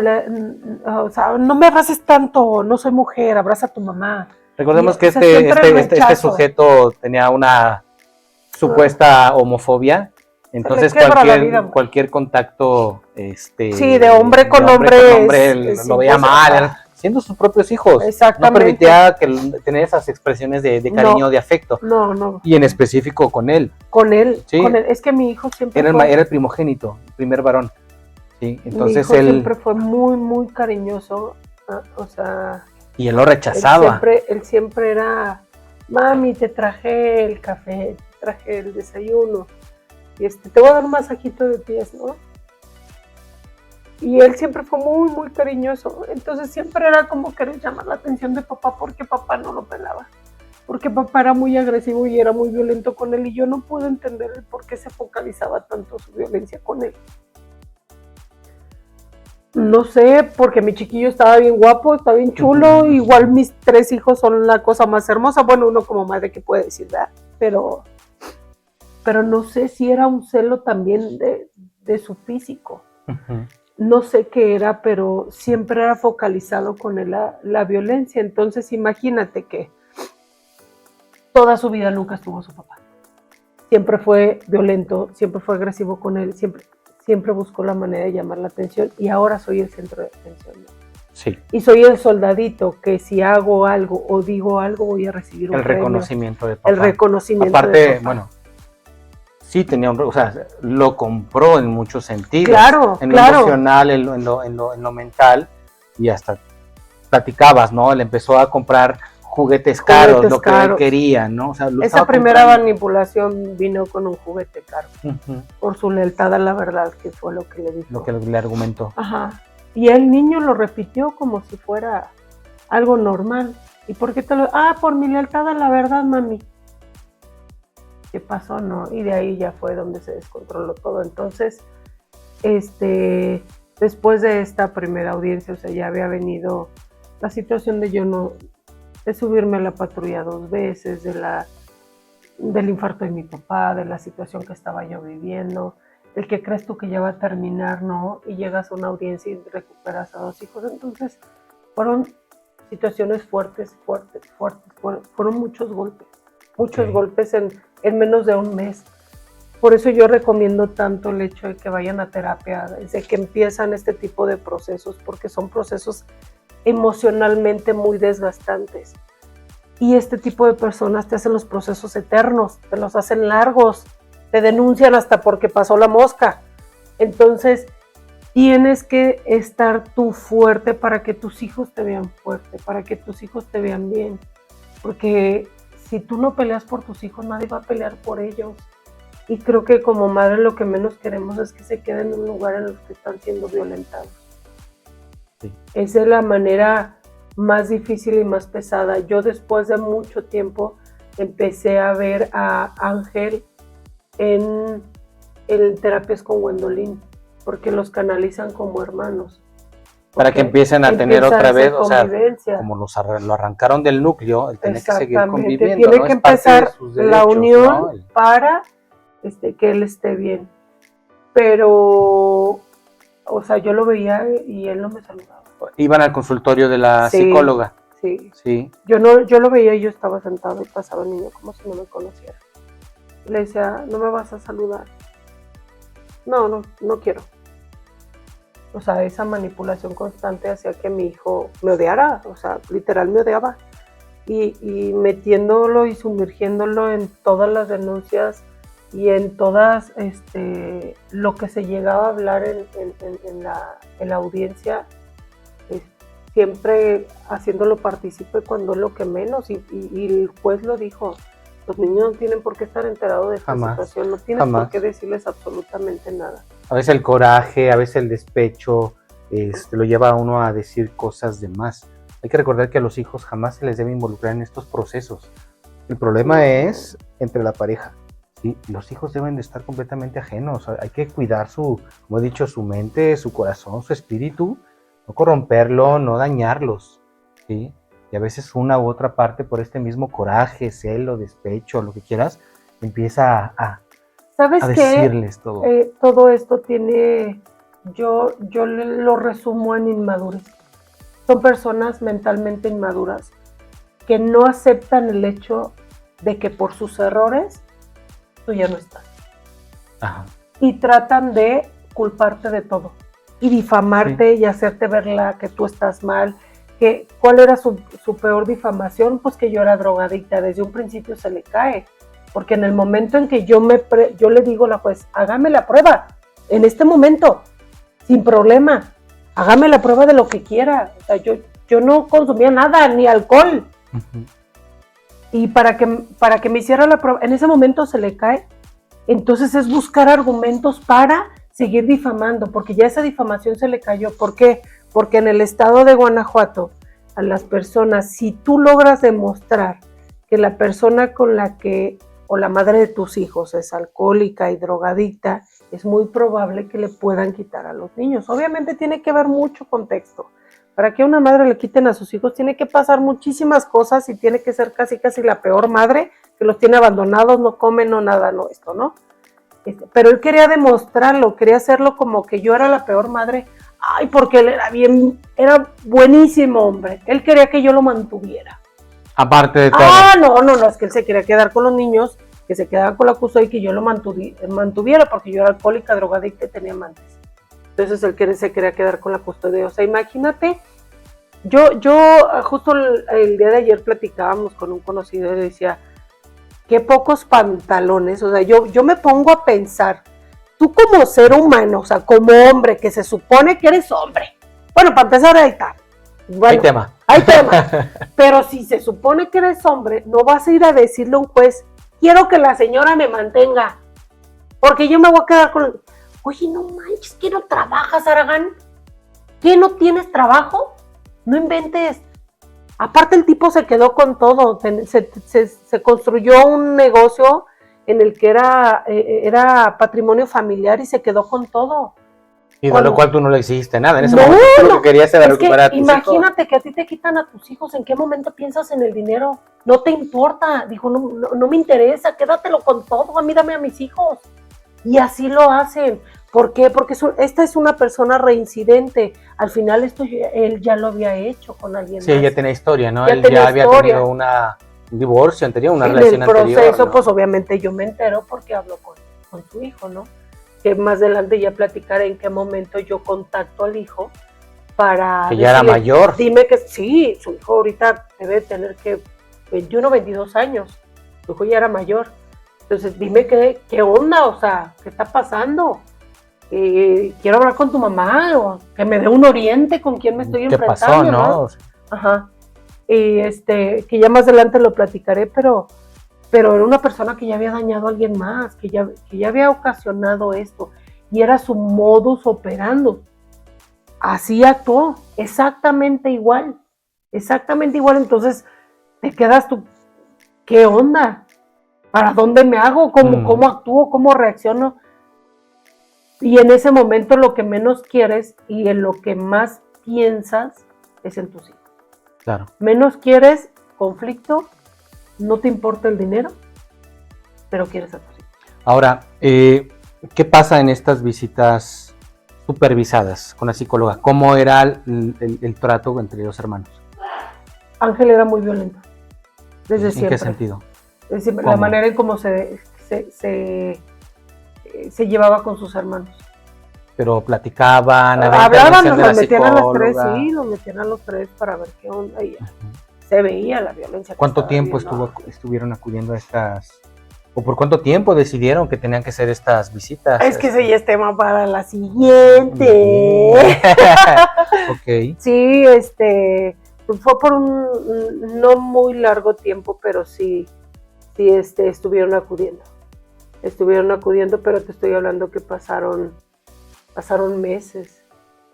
o sea, no me abraces tanto, no soy mujer, abraza a tu mamá. Recordemos que o sea, este sujeto tenía una supuesta homofobia, entonces cualquier contacto sí, de hombre con hombre lo veía mal, siendo sus propios hijos. No permitía tener esas expresiones de cariño, de afecto. No. Y en específico con él. Sí. Con él. Es que mi hijo siempre era el primogénito, el primer varón. Sí, entonces mi hijo siempre fue muy, muy cariñoso, o sea... Y él lo rechazaba. Él siempre era, mami, te traje el café, te traje el desayuno, y te voy a dar un masajito de pies, ¿no? Y él siempre fue muy, muy cariñoso, entonces siempre era como querer llamar la atención de papá porque papá no lo pelaba, porque papá era muy agresivo y era muy violento con él, y yo no pude entender el por qué se focalizaba tanto su violencia con él. No sé, porque mi chiquillo estaba bien guapo, estaba bien chulo, igual mis 3 hijos son la cosa más hermosa, bueno, uno como madre que puede decir, ¿verdad? Pero no sé si era un celo también de su físico, no sé qué era, pero siempre era focalizado con él la violencia, entonces imagínate que toda su vida nunca estuvo su papá, siempre fue violento, siempre fue agresivo con él, siempre buscó la manera de llamar la atención y ahora soy el centro de atención. Sí. Y soy el soldadito que si hago algo o digo algo voy a recibir un reconocimiento de papá. El reconocimiento aparte, de papá. Bueno, sí tenía o sea, lo compró en muchos sentidos. Claro, en lo emocional, en lo mental, y hasta platicabas, ¿no? Él empezó a comprar juguetes caros, lo que él quería, ¿no? O sea, esa primera manipulación vino con un juguete caro, por su lealtad a la verdad, que fue lo que le dijo. Lo que le argumentó. Ajá. Y el niño lo repitió como si fuera algo normal. ¿Y por qué por mi lealtad a la verdad, mami? ¿Qué pasó? No. Y de ahí ya fue donde se descontroló todo. Entonces, después de esta primera audiencia, o sea, ya había venido la situación de subirme a la patrulla 2 veces, del infarto de mi papá, de la situación que estaba yo viviendo, el que crees tú que ya va a terminar, ¿no? Y llegas a una audiencia y recuperas a 2 hijos. Entonces, fueron situaciones fuertes, fueron muchos golpes en menos de un mes. Por eso yo recomiendo tanto el hecho de que vayan a terapia desde que empiezan este tipo de procesos, porque son procesos emocionalmente muy desgastantes. Y este tipo de personas te hacen los procesos eternos, te los hacen largos, te denuncian hasta porque pasó la mosca. Entonces, tienes que estar tú fuerte para que tus hijos te vean fuerte, para que tus hijos te vean bien. Porque si tú no peleas por tus hijos, nadie va a pelear por ellos. Y creo que como madre lo que menos queremos es que se queden en un lugar en el que están siendo violentados. Sí. Esa es la manera más difícil y más pesada. Yo después de mucho tiempo empecé a ver a Ángel en terapias con Gwendolyn, porque los canalizan como hermanos. Para que empiecen a tener otra vez, o sea, como lo arrancaron del núcleo, él tiene que seguir conviviendo. Tiene ¿no? que empezar la unión, ¿no? Para que él esté bien. Pero, o sea, yo lo veía y él no me saludaba. Iban al consultorio de la psicóloga. Sí. Yo lo veía y yo estaba sentado y pasaba el niño como si no me conociera. Le decía, no me vas a saludar. No quiero. O sea, esa manipulación constante hacía que mi hijo me odiara, o sea, literal me odiaba. Y metiéndolo y sumergiéndolo en todas las denuncias y en todas lo que se llegaba a hablar en la audiencia, siempre haciéndolo partícipe cuando es lo que menos. Y el juez lo dijo, los niños no tienen por qué estar enterados de esta situación, no tienes por qué decirles absolutamente nada. A veces el coraje, a veces el despecho, lo lleva a uno a decir cosas de más. Hay que recordar que a los hijos jamás se les debe involucrar en estos procesos. El problema es entre la pareja. ¿Sí? Los hijos deben de estar completamente ajenos. Hay que cuidar como he dicho, su mente, su corazón, su espíritu, no corromperlo, no dañarlos, ¿sí? Y a veces una u otra parte por este mismo coraje, celo, despecho, lo que quieras, empieza ¿Sabes a qué? decirles todo. Todo esto tiene, yo lo resumo en inmadurez. Son personas mentalmente inmaduras que no aceptan el hecho de que por sus errores tú ya no estás. Ajá. Y tratan de culparte de todo y difamarte y hacerte ver que tú estás mal. ¿Cuál era su peor difamación? Pues que yo era drogadicta. Desde un principio se le cae, porque en el momento en que yo le digo a la juez, hágame la prueba, en este momento, sin problema, hágame la prueba de lo que quiera. O sea, yo no consumía nada, ni alcohol. Uh-huh. Y para que me hiciera la prueba, en ese momento se le cae. Entonces es buscar argumentos para seguir difamando, porque ya esa difamación se le cayó. ¿Por qué? Porque en el estado de Guanajuato, a las personas, si tú logras demostrar que la persona con la que, o la madre de tus hijos es alcohólica y drogadicta, es muy probable que le puedan quitar a los niños. Obviamente tiene que haber mucho contexto. Para que a una madre le quiten a sus hijos tiene que pasar muchísimas cosas y tiene que ser casi la peor madre, que los tiene abandonados, no comen, no nada, no esto, ¿no? Pero él quería demostrarlo, quería hacerlo como que yo era la peor madre. Ay, porque él era buenísimo hombre. Él quería que yo lo mantuviera. Aparte de todo. No, es que él se quería quedar con los niños, que se quedaban con la custodia y que yo lo mantuviera, porque yo era alcohólica, drogadicta y tenía amantes. Entonces él se quería quedar con la custodia. O sea, imagínate, yo justo el día de ayer platicábamos con un conocido y le decía, qué pocos pantalones. O sea, yo me pongo a pensar, tú como ser humano, o sea, como hombre, que se supone que eres hombre. Bueno, para empezar, ahí está. Bueno, hay tema. Pero si se supone que eres hombre, no vas a ir a decirle a un juez, quiero que la señora me mantenga, porque yo me voy a quedar con... Oye, no manches, ¿qué no trabajas, Aragán? ¿Qué no tienes trabajo? No inventes. Aparte el tipo se quedó con todo, se construyó un negocio en el que era patrimonio familiar y se quedó con todo. Y de lo cual tú no le hiciste nada. En ese momento tú lo que querías era recuperar a tus imagínate hijos. Que a ti te quitan a tus hijos, ¿en qué momento piensas en el dinero? No te importa, dijo, no me interesa, quédatelo con todo, a mí dame a mis hijos. Y así lo hacen. ¿Por qué? Porque esta es una persona reincidente. Al final él ya lo había hecho con alguien más. Sí, ya tenía historia, ¿no? Él ya había tenido un divorcio anterior, una relación anterior. En el proceso, ¿no? Pues obviamente yo me entero porque hablo con su hijo, ¿no? Que más adelante ya platicaré en qué momento yo contacto al hijo para... Que ya era mayor. Dime que sí, su hijo ahorita debe tener que 21, 22 años. Su hijo ya era mayor. Entonces dime qué onda, o sea, ¿qué está pasando? Quiero hablar con tu mamá, o que me dé un oriente con quién me estoy enfrentando. ¿Qué pasó, no? Ajá. Que ya más adelante lo platicaré, pero era una persona que ya había dañado a alguien más, que ya había ocasionado esto, y era su modus operandi. Así actuó, exactamente igual, entonces te quedas tú, ¿qué onda? ¿Para dónde me hago? ¿Cómo actúo? ¿Cómo reacciono? Y en ese momento lo que menos quieres y en lo que más piensas es en tus hijos. Claro. Menos quieres conflicto, no te importa el dinero, pero quieres a tus hijos. Ahora, ¿qué pasa en estas visitas supervisadas con la psicóloga? ¿Cómo era el trato entre los hermanos? Ángel era muy violento, desde siempre. ¿En qué sentido? Es decir, la manera en cómo se llevaba con sus hermanos. Pero platicaban, hablaban, nos metían a los tres, sí, nos metían a los tres para ver qué onda. Y se veía la violencia. ¿Cuánto tiempo estuvieron acudiendo a estas, o por cuánto tiempo decidieron que tenían que ser estas visitas? Es que ese ya es tema para la siguiente. Ok. Sí, fue por un no muy largo tiempo, pero sí, estuvieron acudiendo. Pero te estoy hablando que pasaron meses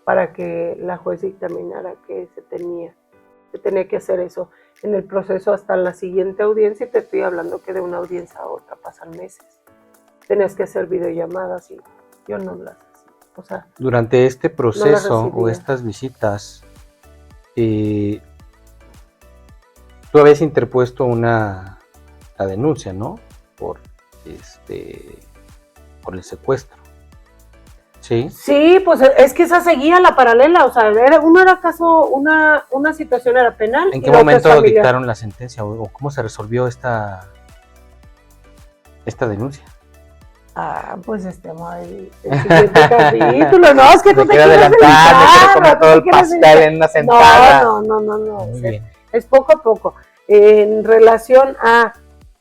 para que la juez dictaminara que se tenía que hacer eso. En el proceso hasta la siguiente audiencia, y te estoy hablando que de una audiencia a otra pasan meses. Tenías que hacer videollamadas y yo no las hacía. O sea, durante este proceso o recibía. estas visitas, tú habías interpuesto la denuncia, ¿no? Por por el secuestro. ¿Sí? Sí, pues es que esa seguía la paralela, o sea, uno era caso, una situación era penal. ¿En y qué la otra es momento familiar. dictaron la sentencia o cómo se resolvió esta denuncia? Pues estemos el siguiente capítulo, no, es que tú Me te quiero quieres adelantar, me quiero dedicar, comer tú todo te el quieres pastel dedicar. en una sentada. No, Muy bien. es poco a poco. En relación a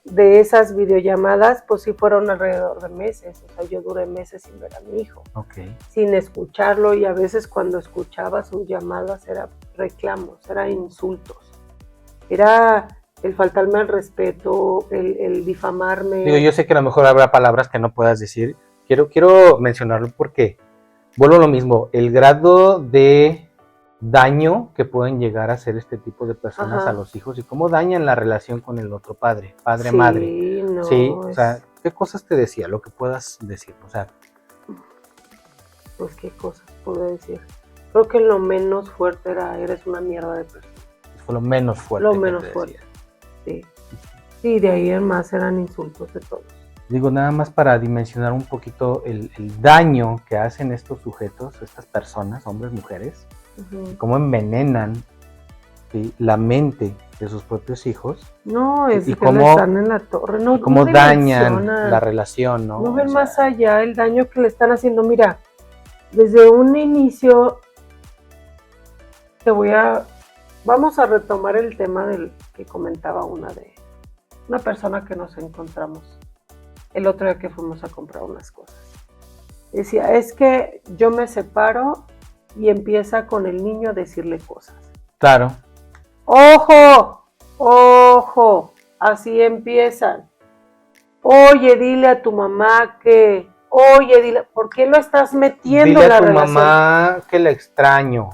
de esas videollamadas, pues sí fueron alrededor de meses, o sea, yo duré meses sin ver a mi hijo, Okay. sin escucharlo, y a veces cuando escuchaba sus llamadas era reclamos, era insultos, era el faltarme al respeto, el difamarme. Digo, yo sé que a lo mejor habrá palabras que no puedas decir. Quiero mencionarlo porque vuelvo a lo mismo, el grado de daño que pueden llegar a hacer este tipo de personas Ajá. a los hijos y cómo dañan la relación con el otro padre, Sí, madre. no, Sí, o sea, ¿qué cosas te decía? Lo que puedas decir, o sea, pues qué cosas puedo decir. Creo que lo menos fuerte era, eres una mierda de persona. fue lo menos fuerte. Lo que menos te fuerte, decía. sí. Sí, de ahí en más eran insultos de todos. Digo, nada más para dimensionar un poquito el daño que hacen estos sujetos, estas personas, hombres, mujeres, cómo envenenan, ¿sí?, la mente de sus propios hijos. No, es y que cómo, están en la torre, no, cómo no dañan la relación, ¿no? No ven más allá el daño que le están haciendo. Mira, desde un inicio vamos a retomar el tema del que comentaba una persona que nos encontramos el otro día que fuimos a comprar unas cosas. Decía, es que yo me separo y empieza con el niño a decirle cosas. Claro. ¡Ojo! Así empiezan. Oye, dile a tu mamá que... Oye, dile... ¿Por qué lo estás metiendo en la relación? Dile a tu mamá que la extraño.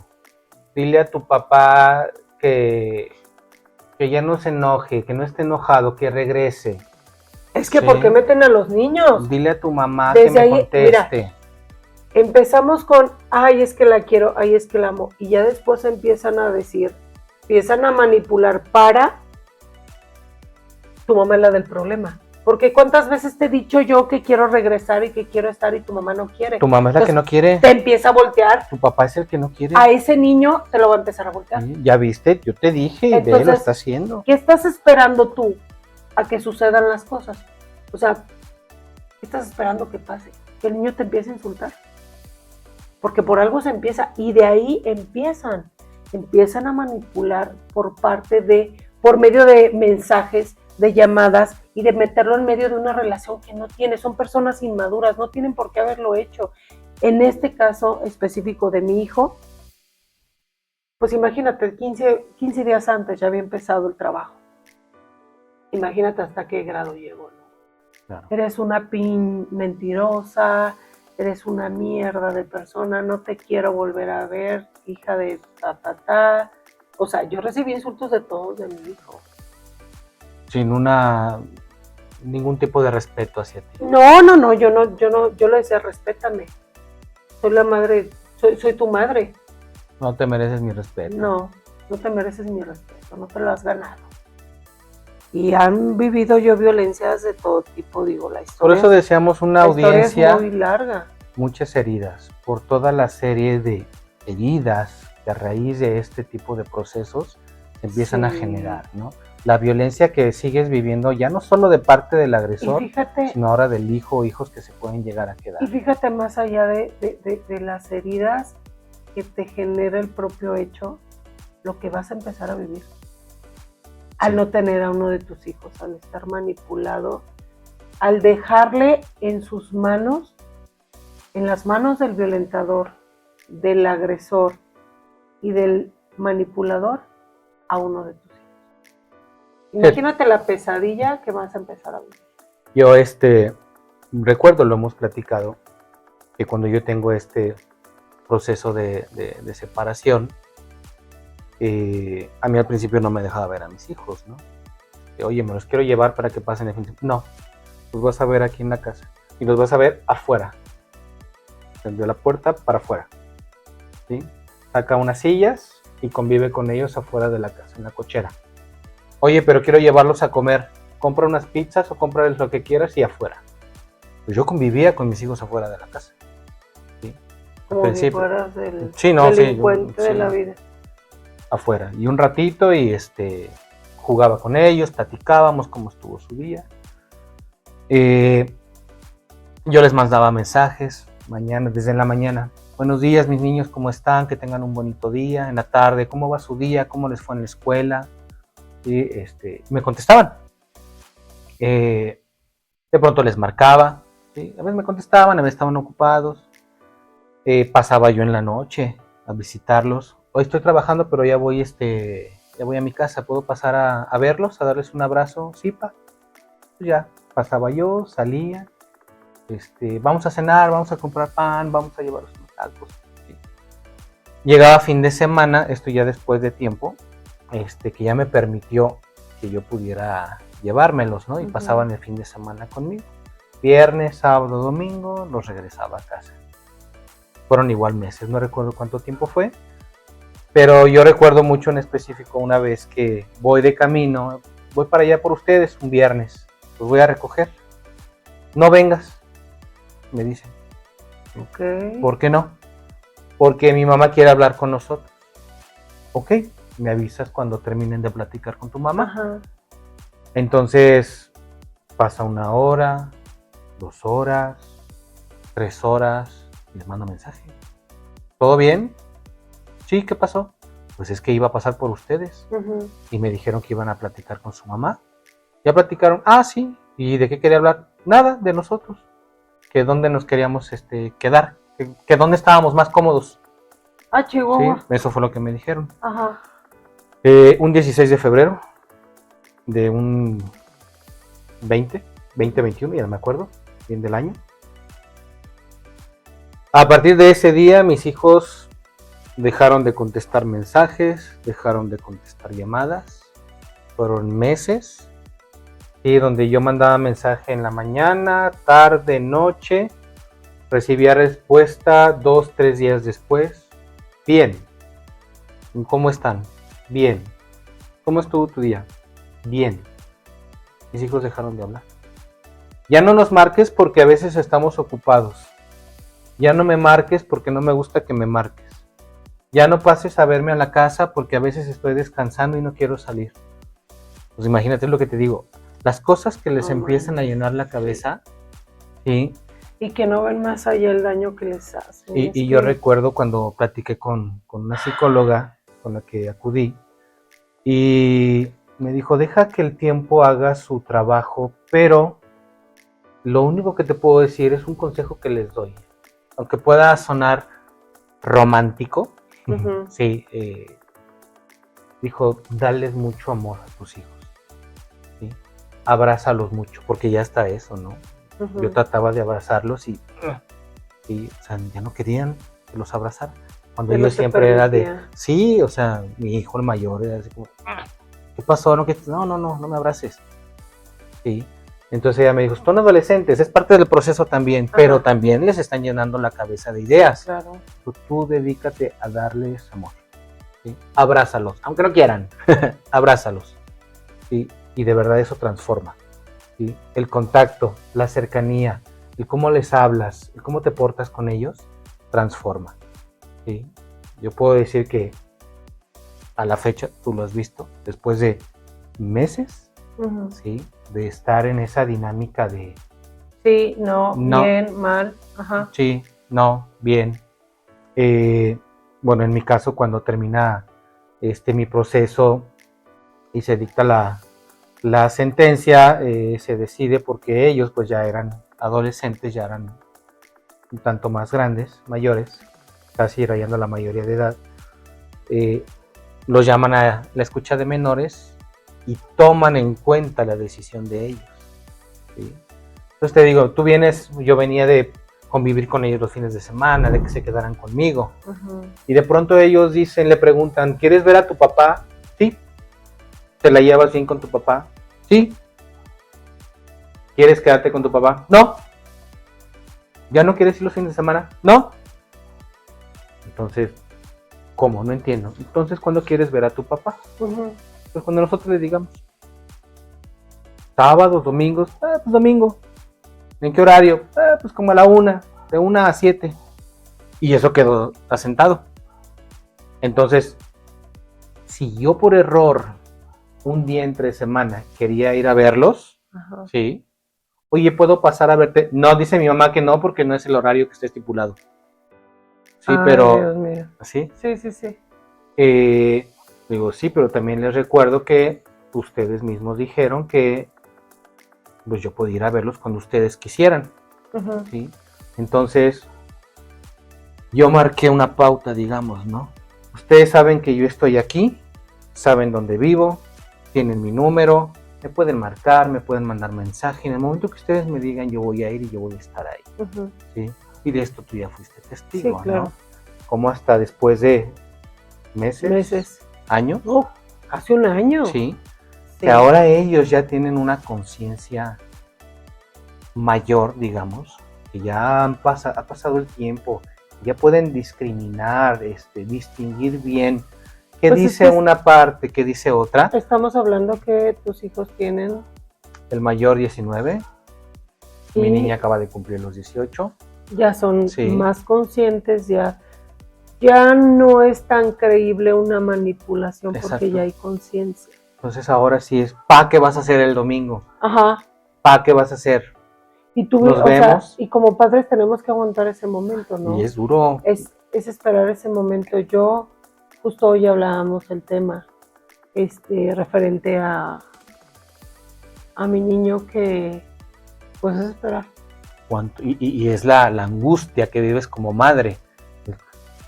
Dile a tu papá que ya no se enoje, que no esté enojado, que regrese. Es que, ¿sí?, ¿por qué meten a los niños? Dile a tu mamá desde que me ahí, conteste. Mira, empezamos con, ay, es que la quiero, ay, es que la amo. Y ya después empiezan a decir, empiezan a manipular para tu mamá es la del problema. Porque ¿cuántas veces te he dicho yo que quiero regresar y que quiero estar y tu mamá no quiere? Tu mamá es la que no quiere. Te empieza a voltear. Tu papá es el que no quiere. A ese niño te lo va a empezar a voltear. Sí, ya viste, yo te dije, y ve, lo está haciendo. ¿Qué estás esperando tú a que sucedan las cosas? O sea, ¿qué estás esperando que pase? Que el niño te empiece a insultar. Porque por algo se empieza, y de ahí empiezan a manipular por medio de mensajes, de llamadas, y de meterlo en medio de una relación que no tiene. Son personas inmaduras, no tienen por qué haberlo hecho. En este caso específico de mi hijo, pues imagínate, 15 días antes ya había empezado el trabajo. Imagínate hasta qué grado llegó, ¿no? Claro. Eres una mentirosa, eres una mierda de persona, no te quiero volver a ver, hija de O sea, yo recibí insultos de todos de mi hijo. Sin ningún tipo de respeto hacia ti. No, yo le decía, respétame. Soy la madre, soy tu madre. No te mereces mi respeto. No te mereces mi respeto, no te lo has ganado. Y han vivido yo violencias de todo tipo, digo, la historia. Por eso deseamos una audiencia es muy larga. Muchas heridas, por toda la serie de heridas que a raíz de este tipo de procesos se empiezan a generar, ¿no? La violencia que sigues viviendo ya no solo de parte del agresor, sino ahora del hijo o hijos que se pueden llegar a quedar. Y fíjate, más allá de las heridas que te genera el propio hecho, lo que vas a empezar a vivir. Al no tener a uno de tus hijos, al estar manipulado, al dejarle en sus manos, en las manos del violentador, del agresor y del manipulador, a uno de tus hijos. Imagínate la pesadilla que vas a empezar a vivir. Yo recuerdo, lo hemos platicado, que cuando yo tengo este proceso de separación, a mí al principio no me dejaba ver a mis hijos, ¿no? Oye, me los quiero llevar para que pasen el fin de semana. No, los vas a ver aquí en la casa y los vas a ver afuera. de la puerta para afuera, ¿sí? Saca unas sillas y convive con ellos afuera de la casa, en la cochera. Oye, pero quiero llevarlos a comer. Compra unas pizzas o cómprales lo que quieras y afuera. Pues yo convivía con mis hijos afuera de la casa, ¿sí? Como si fueras el sí, no, delincuente sí, de la vida. Afuera. Y un ratito y jugaba con ellos, platicábamos cómo estuvo su día. Yo les mandaba mensajes desde la mañana. Buenos días, mis niños, ¿cómo están? Que tengan un bonito día. En la tarde, ¿cómo va su día? ¿Cómo les fue en la escuela? Y me contestaban. De pronto les marcaba. ¿Sí? A veces me contestaban, a veces estaban ocupados. Pasaba yo en la noche a visitarlos. Hoy estoy trabajando, pero ya voy a mi casa. ¿Puedo pasar a verlos, a darles un abrazo? Sí, pa. Pues ya, pasaba yo, salía. Vamos a cenar, vamos a comprar pan, vamos a llevarlos unos tacos. ¿Sí? Llegaba fin de semana, esto ya después de tiempo, que ya me permitió que yo pudiera llevármelos, ¿no? Y pasaban el fin de semana conmigo. Viernes, sábado, domingo, los regresaba a casa. Fueron igual meses, no recuerdo cuánto tiempo fue, pero yo recuerdo mucho en específico una vez que voy de camino, voy para allá por ustedes un viernes, los voy a recoger. No vengas, me dicen. Okay. ¿Por qué no? Porque mi mamá quiere hablar con nosotros. Ok, me avisas cuando terminen de platicar con tu mamá. Ajá. Entonces pasa 1 hora, 2 horas, 3 horas, les mando mensaje. ¿Todo bien? Sí, ¿qué pasó? Pues es que iba a pasar por ustedes. Y me dijeron que iban a platicar con su mamá. ¿Ya platicaron? Ah, sí. ¿Y de qué quería hablar? Nada, de nosotros. Que dónde nos queríamos quedar. Que dónde estábamos más cómodos. Ah, Chihuahua. Sí, eso fue lo que me dijeron. Ajá. Un 16 de febrero de un 2021, ya no me acuerdo bien del año. A partir de ese día mis hijos dejaron de contestar mensajes, dejaron de contestar llamadas. Fueron meses, y donde yo mandaba mensaje en la mañana, tarde, noche, recibía respuesta 2-3 días después. Bien. ¿Cómo están? Bien. ¿Cómo estuvo tu día? Bien. Mis hijos dejaron de hablar. Ya no nos marques porque a veces estamos ocupados. Ya no me marques porque no me gusta que me marques. Ya no pases a verme a la casa porque a veces estoy descansando y no quiero salir. Pues imagínate lo que te digo. Las cosas que les empiezan a llenar la cabeza, ¿sí? Y que no ven más allá el daño que les hacen. Y yo recuerdo cuando platiqué con una psicóloga con la que acudí y me dijo, deja que el tiempo haga su trabajo, pero lo único que te puedo decir es un consejo que les doy. Aunque pueda sonar romántico, sí, dijo, dales mucho amor a tus hijos, ¿sí? Abrázalos mucho, porque ya está eso, ¿no? Yo trataba de abrazarlos y o sea, ya no querían que los abrazara. Cuando yo siempre era de, sí, o sea, mi hijo el mayor era así como, ¿qué pasó? No me abraces. Sí. Entonces ella me dijo, son adolescentes, es parte del proceso también, pero también les están llenando la cabeza de ideas. Claro. Tú dedícate a darles amor. ¿Sí? Abrázalos, aunque no quieran, abrázalos. ¿Sí? Y de verdad eso transforma. ¿Sí? El contacto, la cercanía, el cómo les hablas, el cómo te portas con ellos, transforma. ¿Sí? Yo puedo decir que a la fecha, tú lo has visto, después de meses, ¿sí? De estar en esa dinámica de... Sí, no, bien, mal. Ajá. Sí, no, bien. Bueno, en mi caso, cuando termina mi proceso y se dicta la sentencia, se decide porque ellos pues ya eran adolescentes, ya eran un tanto más grandes, mayores, casi rayando la mayoría de edad. Los llaman a la escucha de menores y toman en cuenta la decisión de ellos. ¿Sí? Entonces te digo, yo venía de convivir con ellos los fines de semana, de que se quedaran conmigo. Y de pronto ellos le preguntan, ¿quieres ver a tu papá? Sí. ¿Te la llevas bien con tu papá? Sí. ¿Quieres quedarte con tu papá? No. ¿Ya no quieres ir los fines de semana? No. Entonces, ¿cómo? No entiendo. Entonces, ¿cuándo quieres ver a tu papá? Pues cuando nosotros le digamos. Sábados, domingos, pues domingo. ¿En qué horario? Pues como a la 1, de 1 a 7. Y eso quedó asentado. Entonces, si yo por error un día entre semana quería ir a verlos, ¿sí? Oye, ¿puedo pasar a verte? No, dice mi mamá que no, porque no es el horario que está estipulado. Sí, pero... Dios mío. ¿Sí? Sí. Digo, sí, pero también les recuerdo que ustedes mismos dijeron que pues yo podía ir a verlos cuando ustedes quisieran. ¿Sí? Entonces, yo marqué una pauta, digamos, ¿no? Ustedes saben que yo estoy aquí, saben dónde vivo, tienen mi número, me pueden marcar, me pueden mandar mensaje. En el momento que ustedes me digan, yo voy a ir y yo voy a estar ahí. ¿Sí? Y de esto tú ya fuiste testigo, sí, claro. ¿No? Como hasta después de meses. ¿Años? Hace un año. Sí. Que ahora ellos ya tienen una conciencia mayor, digamos, que ya ha pasado el tiempo, ya pueden discriminar, distinguir bien qué pues dice una parte, qué dice otra. Estamos hablando que tus hijos tienen... El mayor 19, mi niña acaba de cumplir los 18. Ya son más conscientes, ya no es tan creíble una manipulación. Exacto. Porque ya hay conciencia. Entonces ahora sí es, ¿pa qué vas a hacer el domingo? Ajá. ¿Pa qué vas a hacer? Y tú, nos vemos. Y como padres tenemos que aguantar ese momento, ¿no? Y es duro. Es esperar ese momento. Yo, justo hoy hablábamos el tema, referente a mi niño, que pues es esperar. Y es la angustia que vives como madre.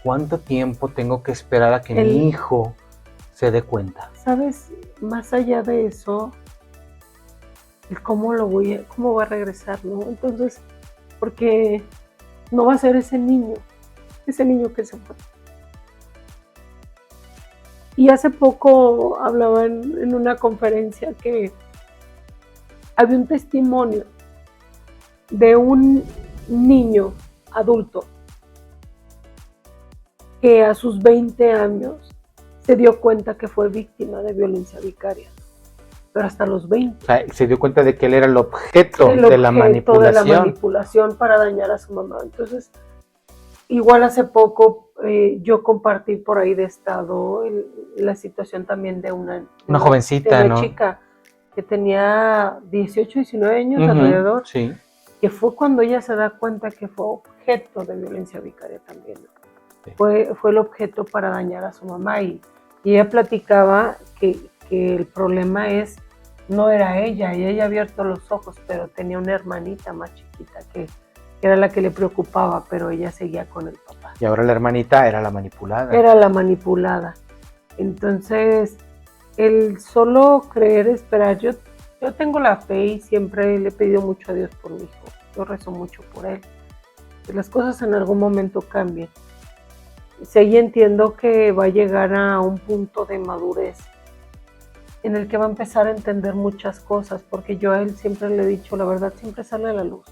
¿Cuánto tiempo tengo que esperar a que mi hijo se dé cuenta? ¿Sabes? Más allá de eso, cómo va a regresar, ¿no? Entonces, porque no va a ser ese niño que se fue. Y hace poco hablaba en una conferencia que había un testimonio de un niño adulto que a sus 20 años se dio cuenta que fue víctima de violencia vicaria. Pero hasta los 20. O sea, se dio cuenta de que él era el objeto de la manipulación para dañar a su mamá. Entonces, igual hace poco yo compartí por ahí de estado la situación también de una jovencita, de una ¿no? chica que tenía 18, 19 años alrededor, sí. Que fue cuando ella se da cuenta que fue objeto de violencia vicaria también. Sí. Fue el objeto para dañar a su mamá y ella platicaba que el problema no era ella, y ella había abierto los ojos, pero tenía una hermanita más chiquita que era la que le preocupaba, pero ella seguía con el papá. Y ahora la hermanita era la manipulada. Era la manipulada. Entonces, el solo creer, esperar, yo tengo la fe y siempre le he pedido mucho a Dios por mi hijo. Yo rezo mucho por él. Que las cosas en algún momento cambien. Sí, entiendo que va a llegar a un punto de madurez en el que va a empezar a entender muchas cosas, porque yo a él siempre le he dicho, la verdad siempre sale a la luz.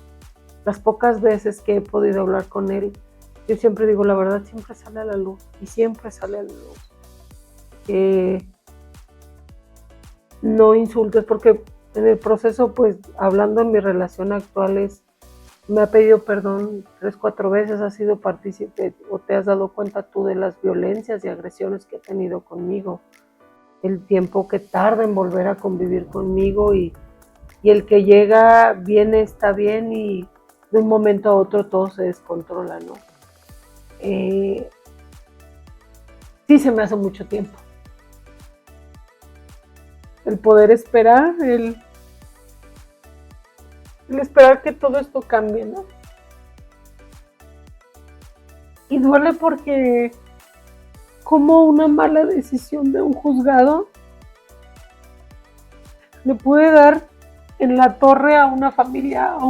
Las pocas veces que he podido hablar con él, yo siempre digo, la verdad siempre sale a la luz, y siempre sale a la luz. No insultes, porque en el proceso, pues, hablando en mi relación actual, me ha pedido perdón 3, 4 veces, has sido partícipe, o te has dado cuenta tú de las violencias y agresiones que ha tenido conmigo, el tiempo que tarda en volver a convivir conmigo, y el que llega, viene, está bien, y de un momento a otro todo se descontrola, ¿no? Sí se me hace mucho tiempo. El poder esperar, el esperar que todo esto cambie, ¿no? Y duele porque como una mala decisión de un juzgado le puede dar en la torre a una familia, a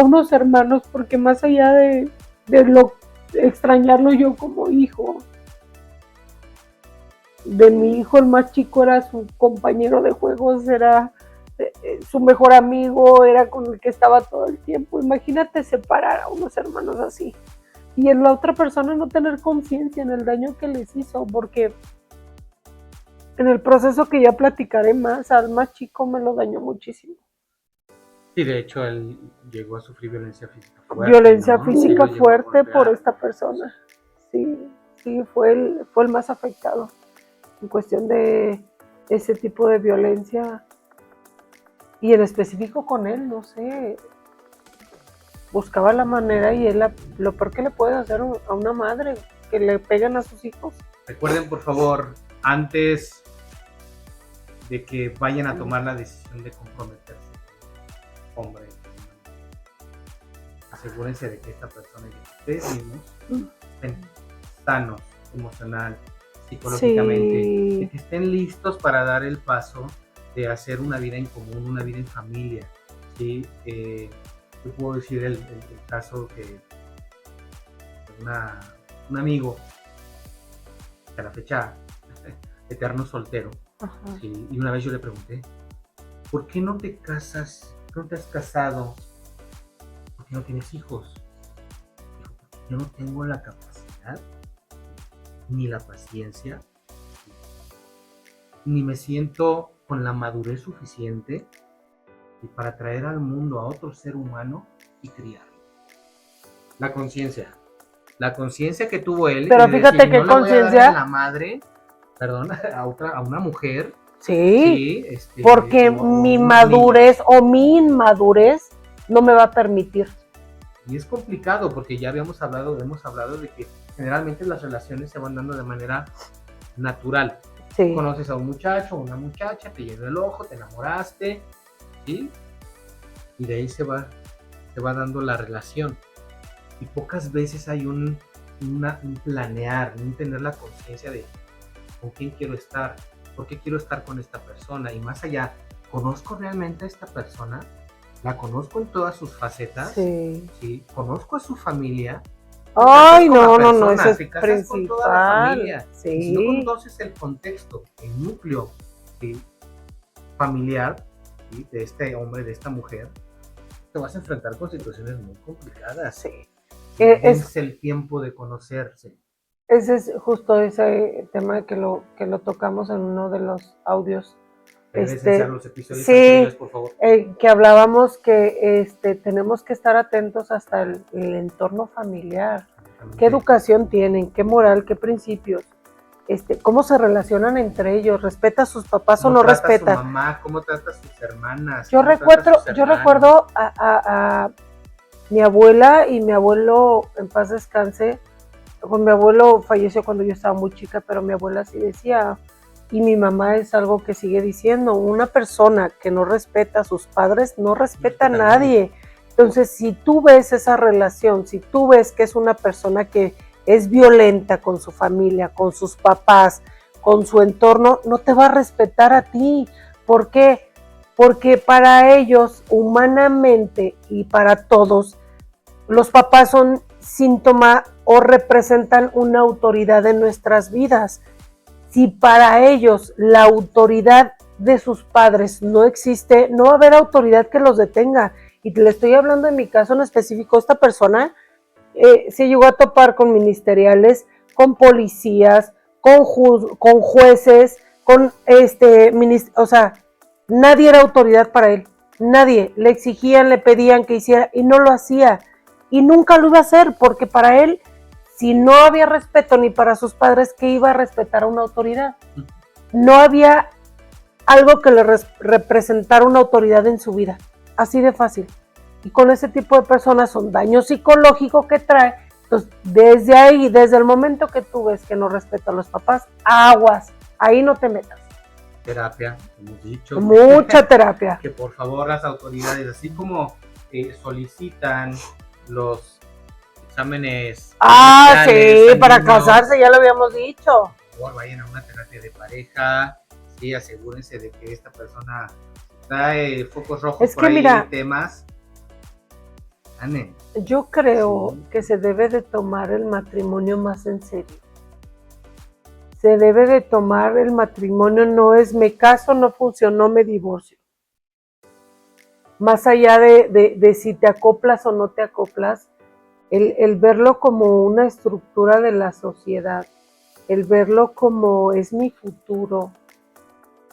unos hermanos, porque más allá de extrañarlo yo como hijo, de mi hijo el más chico era su compañero de juegos, su mejor amigo, era con el que estaba todo el tiempo. Imagínate separar a unos hermanos así. Y en la otra persona no tener conciencia en el daño que les hizo, porque en el proceso que ya platicaré más, al más chico me lo dañó muchísimo. Sí, de hecho, él llegó a sufrir violencia física fuerte. Violencia ¿no? física Sí, fuerte por esta persona. Sí, fue el más afectado en cuestión de ese tipo de violencia. Y en específico con él, no sé, buscaba la manera y él lo peor que le puede hacer a una madre, que le pegan a sus hijos. Recuerden, por favor, antes de que vayan a tomar la decisión de comprometerse, hombre, asegúrense de que esta persona y que ustedes mismos estén sanos emocional, psicológicamente, Sí. de que estén listos para dar el paso de hacer una vida en común, una vida en familia. ¿Sí? Yo puedo decir el caso que un amigo, que a la fecha eterno soltero, ¿sí? Y una vez yo le pregunté, ¿por qué no te casas? ¿No te has casado? ¿Por qué no tienes hijos? Dijo, porque yo no tengo la capacidad, ni la paciencia, ni me siento con la madurez suficiente para traer al mundo a otro ser humano y criarlo. La conciencia que tuvo él. Pero fíjate qué conciencia. La madre, perdón, a una mujer. Sí, porque mi madurez o mi inmadurez no me va a permitir. Y es complicado porque ya hemos hablado de que generalmente las relaciones se van dando de manera natural. Sí. Conoces a un muchacho o una muchacha, te llenó el ojo, te enamoraste, ¿sí? Y de ahí se va dando la relación. Y pocas veces hay un planear, un tener la conciencia de con quién quiero estar, por qué quiero estar con esta persona. Y más allá, ¿conozco realmente a esta persona? ¿La conozco en todas sus facetas? Sí. ¿Sí? ¿Conozco a su familia? Ay, no, eso es principal. Con toda la familia. Sí. Y si no conoces el contexto, el núcleo, ¿sí?, familiar, ¿sí?, de este hombre, de esta mujer, te vas a enfrentar con situaciones muy complicadas. Sí. Es el tiempo de conocerse. Ese es justo ese tema que lo tocamos en uno de los audios. Los episodios anteriores, por favor. Que hablábamos que tenemos que estar atentos hasta el entorno familiar. ¿Qué educación tienen? ¿Qué moral? ¿Qué principios? ¿Cómo se relacionan entre ellos? ¿Respeta a sus papás o no respeta? ¿Cómo trata a su mamá? ¿Cómo trata a sus hermanas? Yo recuerdo a mi abuela y mi abuelo, en paz descanse. Mi abuelo falleció cuando yo estaba muy chica, pero mi abuela sí decía, y mi mamá es algo que sigue diciendo, una persona que no respeta a sus padres no respeta a nadie. Entonces, si tú ves esa relación, si tú ves que es una persona que es violenta con su familia, con sus papás, con su entorno, no te va a respetar a ti. ¿Por qué? Porque para ellos, humanamente y para todos, los papás son síntoma o representan una autoridad en nuestras vidas. Si para ellos la autoridad de sus padres no existe, no va a haber autoridad que los detenga. Y le estoy hablando en mi caso en específico, esta persona se llegó a topar con ministeriales, con policías, con jueces, con o sea, nadie era autoridad para él, nadie, le exigían, le pedían que hiciera y no lo hacía. Y nunca lo iba a hacer, porque para él, si no había respeto ni para sus padres, ¿qué iba a respetar a una autoridad? No había algo que le representara una autoridad en su vida, así de fácil. Y con ese tipo de personas son daño psicológico que trae. Entonces, desde ahí, desde el momento que tú ves que no respeta a los papás, aguas, ahí no te metas. Terapia, hemos dicho. Mucha terapia. Que por favor las autoridades, así como solicitan los exámenes. Sí, para niños, casarse, ya lo habíamos dicho. Por favor, vayan a una terapia de pareja, sí, asegúrense de que esta persona trae focos rojos por ahí, mira, temas. Ane. Yo creo que se debe de tomar el matrimonio más en serio. Se debe de tomar el matrimonio, no es me caso, no funcionó, me divorcio. más allá de si te acoplas o no te acoplas, el verlo como una estructura de la sociedad, el verlo como es mi futuro,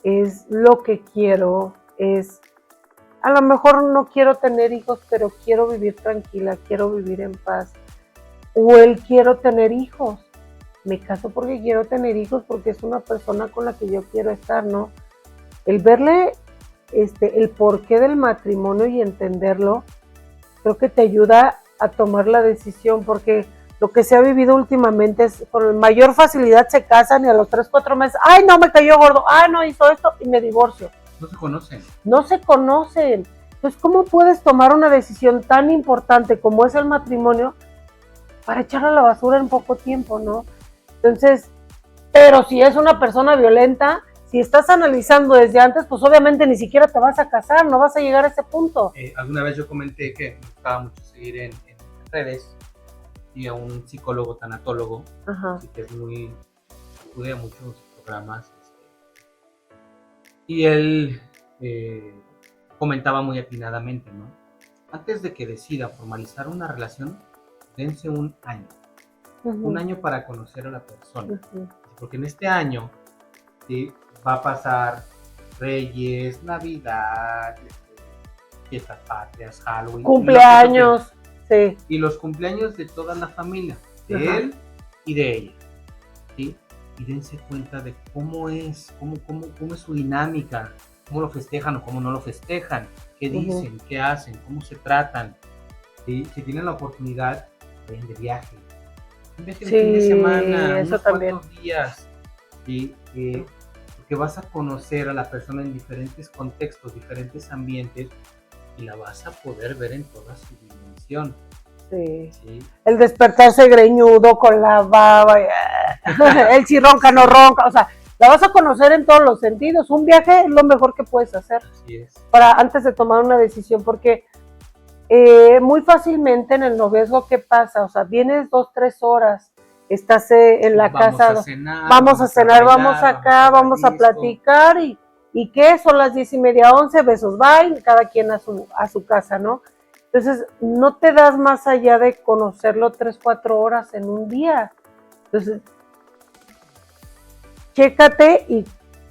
es lo que quiero, es, a lo mejor no quiero tener hijos, pero quiero vivir tranquila, quiero vivir en paz, o el quiero tener hijos, me caso porque quiero tener hijos, porque es una persona con la que yo quiero estar, ¿no? El verle el porqué del matrimonio y entenderlo, creo que te ayuda a tomar la decisión, porque lo que se ha vivido últimamente es con mayor facilidad se casan y a los 3, 4 meses, ay no, me cayó gordo, ay no, hizo esto y me divorcio. No se conocen. No se conocen. Entonces, ¿cómo puedes tomar una decisión tan importante como es el matrimonio para echarla a la basura en poco tiempo, ¿no? Entonces, pero si es una persona violenta, si estás analizando desde antes, pues obviamente ni siquiera te vas a casar, no vas a llegar a ese punto. Alguna vez yo comenté que me gustaba mucho seguir en redes y a un psicólogo tanatólogo, así que es muy, estudia muchos programas, y él comentaba muy atinadamente, ¿no? Antes de que decida formalizar una relación, dense un año. Un año para conocer a la persona. Porque en este año ¿sí? Va a pasar Reyes, Navidad, fiestas patrias, Halloween. Cumpleaños, sí. Y los cumpleaños de toda la familia, de él y de ella. ¿Sí? Y dense cuenta de cómo es su dinámica, cómo lo festejan o cómo no lo festejan, qué dicen, qué hacen, cómo se tratan. ¿Sí? Si tienen la oportunidad, vayan de viaje. Un viaje de fin de semana, unos cuantos días. ¿Sí? Porque vas a conocer a la persona en diferentes contextos, diferentes ambientes, y la vas a poder ver en toda su dimensión. Sí. El despertarse greñudo con la baba, el si ronca no ronca, o sea, la vas a conocer en todos los sentidos. Un viaje es lo mejor que puedes hacer. Así es. Para antes de tomar una decisión, porque muy fácilmente en el noviazgo, ¿qué pasa? O sea, vienes 2-3 horas, estás en la casa, vamos a cenar, vamos acá, vamos a platicar y ¿qué? Son las 10:30, 11, besos, bye, cada quien a su casa, ¿no? Entonces, no te das más allá de conocerlo 3-4 horas en un día. Entonces, chécate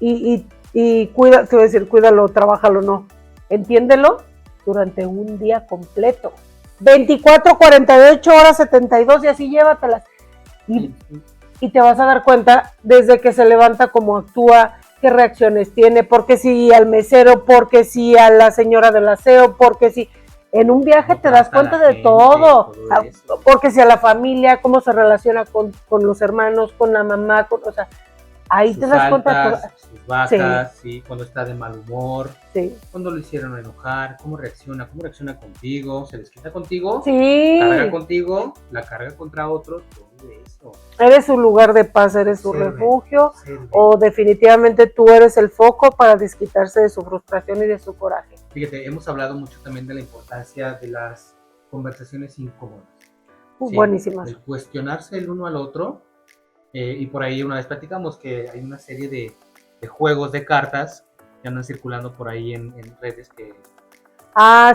y cuida, te voy a decir, cuídalo, trabájalo, no. Entiéndelo durante un día completo. 24, 48 horas, 72 y así llévatelas. Y te vas a dar cuenta desde que se levanta cómo actúa, qué reacciones tiene, porque si al mesero, porque si a la señora del aseo, porque si en un viaje te das cuenta de todo, porque si a la familia, cómo se relaciona con los hermanos, con la mamá, o sea, ahí te das cuenta de sus bajas, sí, cuando está de mal humor, sí, cuando lo hicieron enojar, cómo reacciona contigo, se desquita contigo, sí, carga contigo, la carga contra otros, todo eso. Eres su lugar de paz, eres su refugio, o definitivamente tú eres el foco para desquitarse de su frustración y de su coraje. Fíjate, hemos hablado mucho también de la importancia de las conversaciones incómodas. Sí, buenísimas. El cuestionarse el uno al otro. Y por ahí una vez platicamos que hay una serie de juegos de cartas que andan circulando por ahí en redes que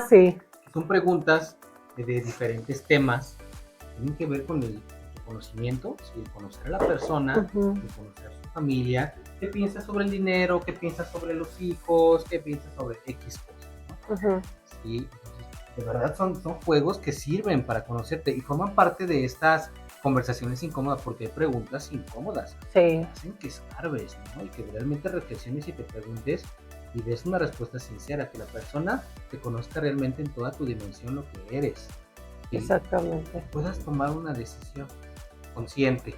sí. Son preguntas de diferentes temas que tienen que ver con el conocimiento, ¿sí? De conocer a la persona, de conocer a su familia, qué piensa sobre el dinero, qué piensa sobre los hijos, qué piensa sobre X cosas, ¿no? Sí, entonces, de verdad son juegos que sirven para conocerte y forman parte de estas conversaciones incómodas porque hay preguntas incómodas. Sí. Hacen que escarbes, ¿no? Y que realmente reflexiones y te preguntes y des una respuesta sincera, que la persona te conozca realmente en toda tu dimensión lo que eres. ¿Sí? Exactamente. Puedas tomar una decisión consciente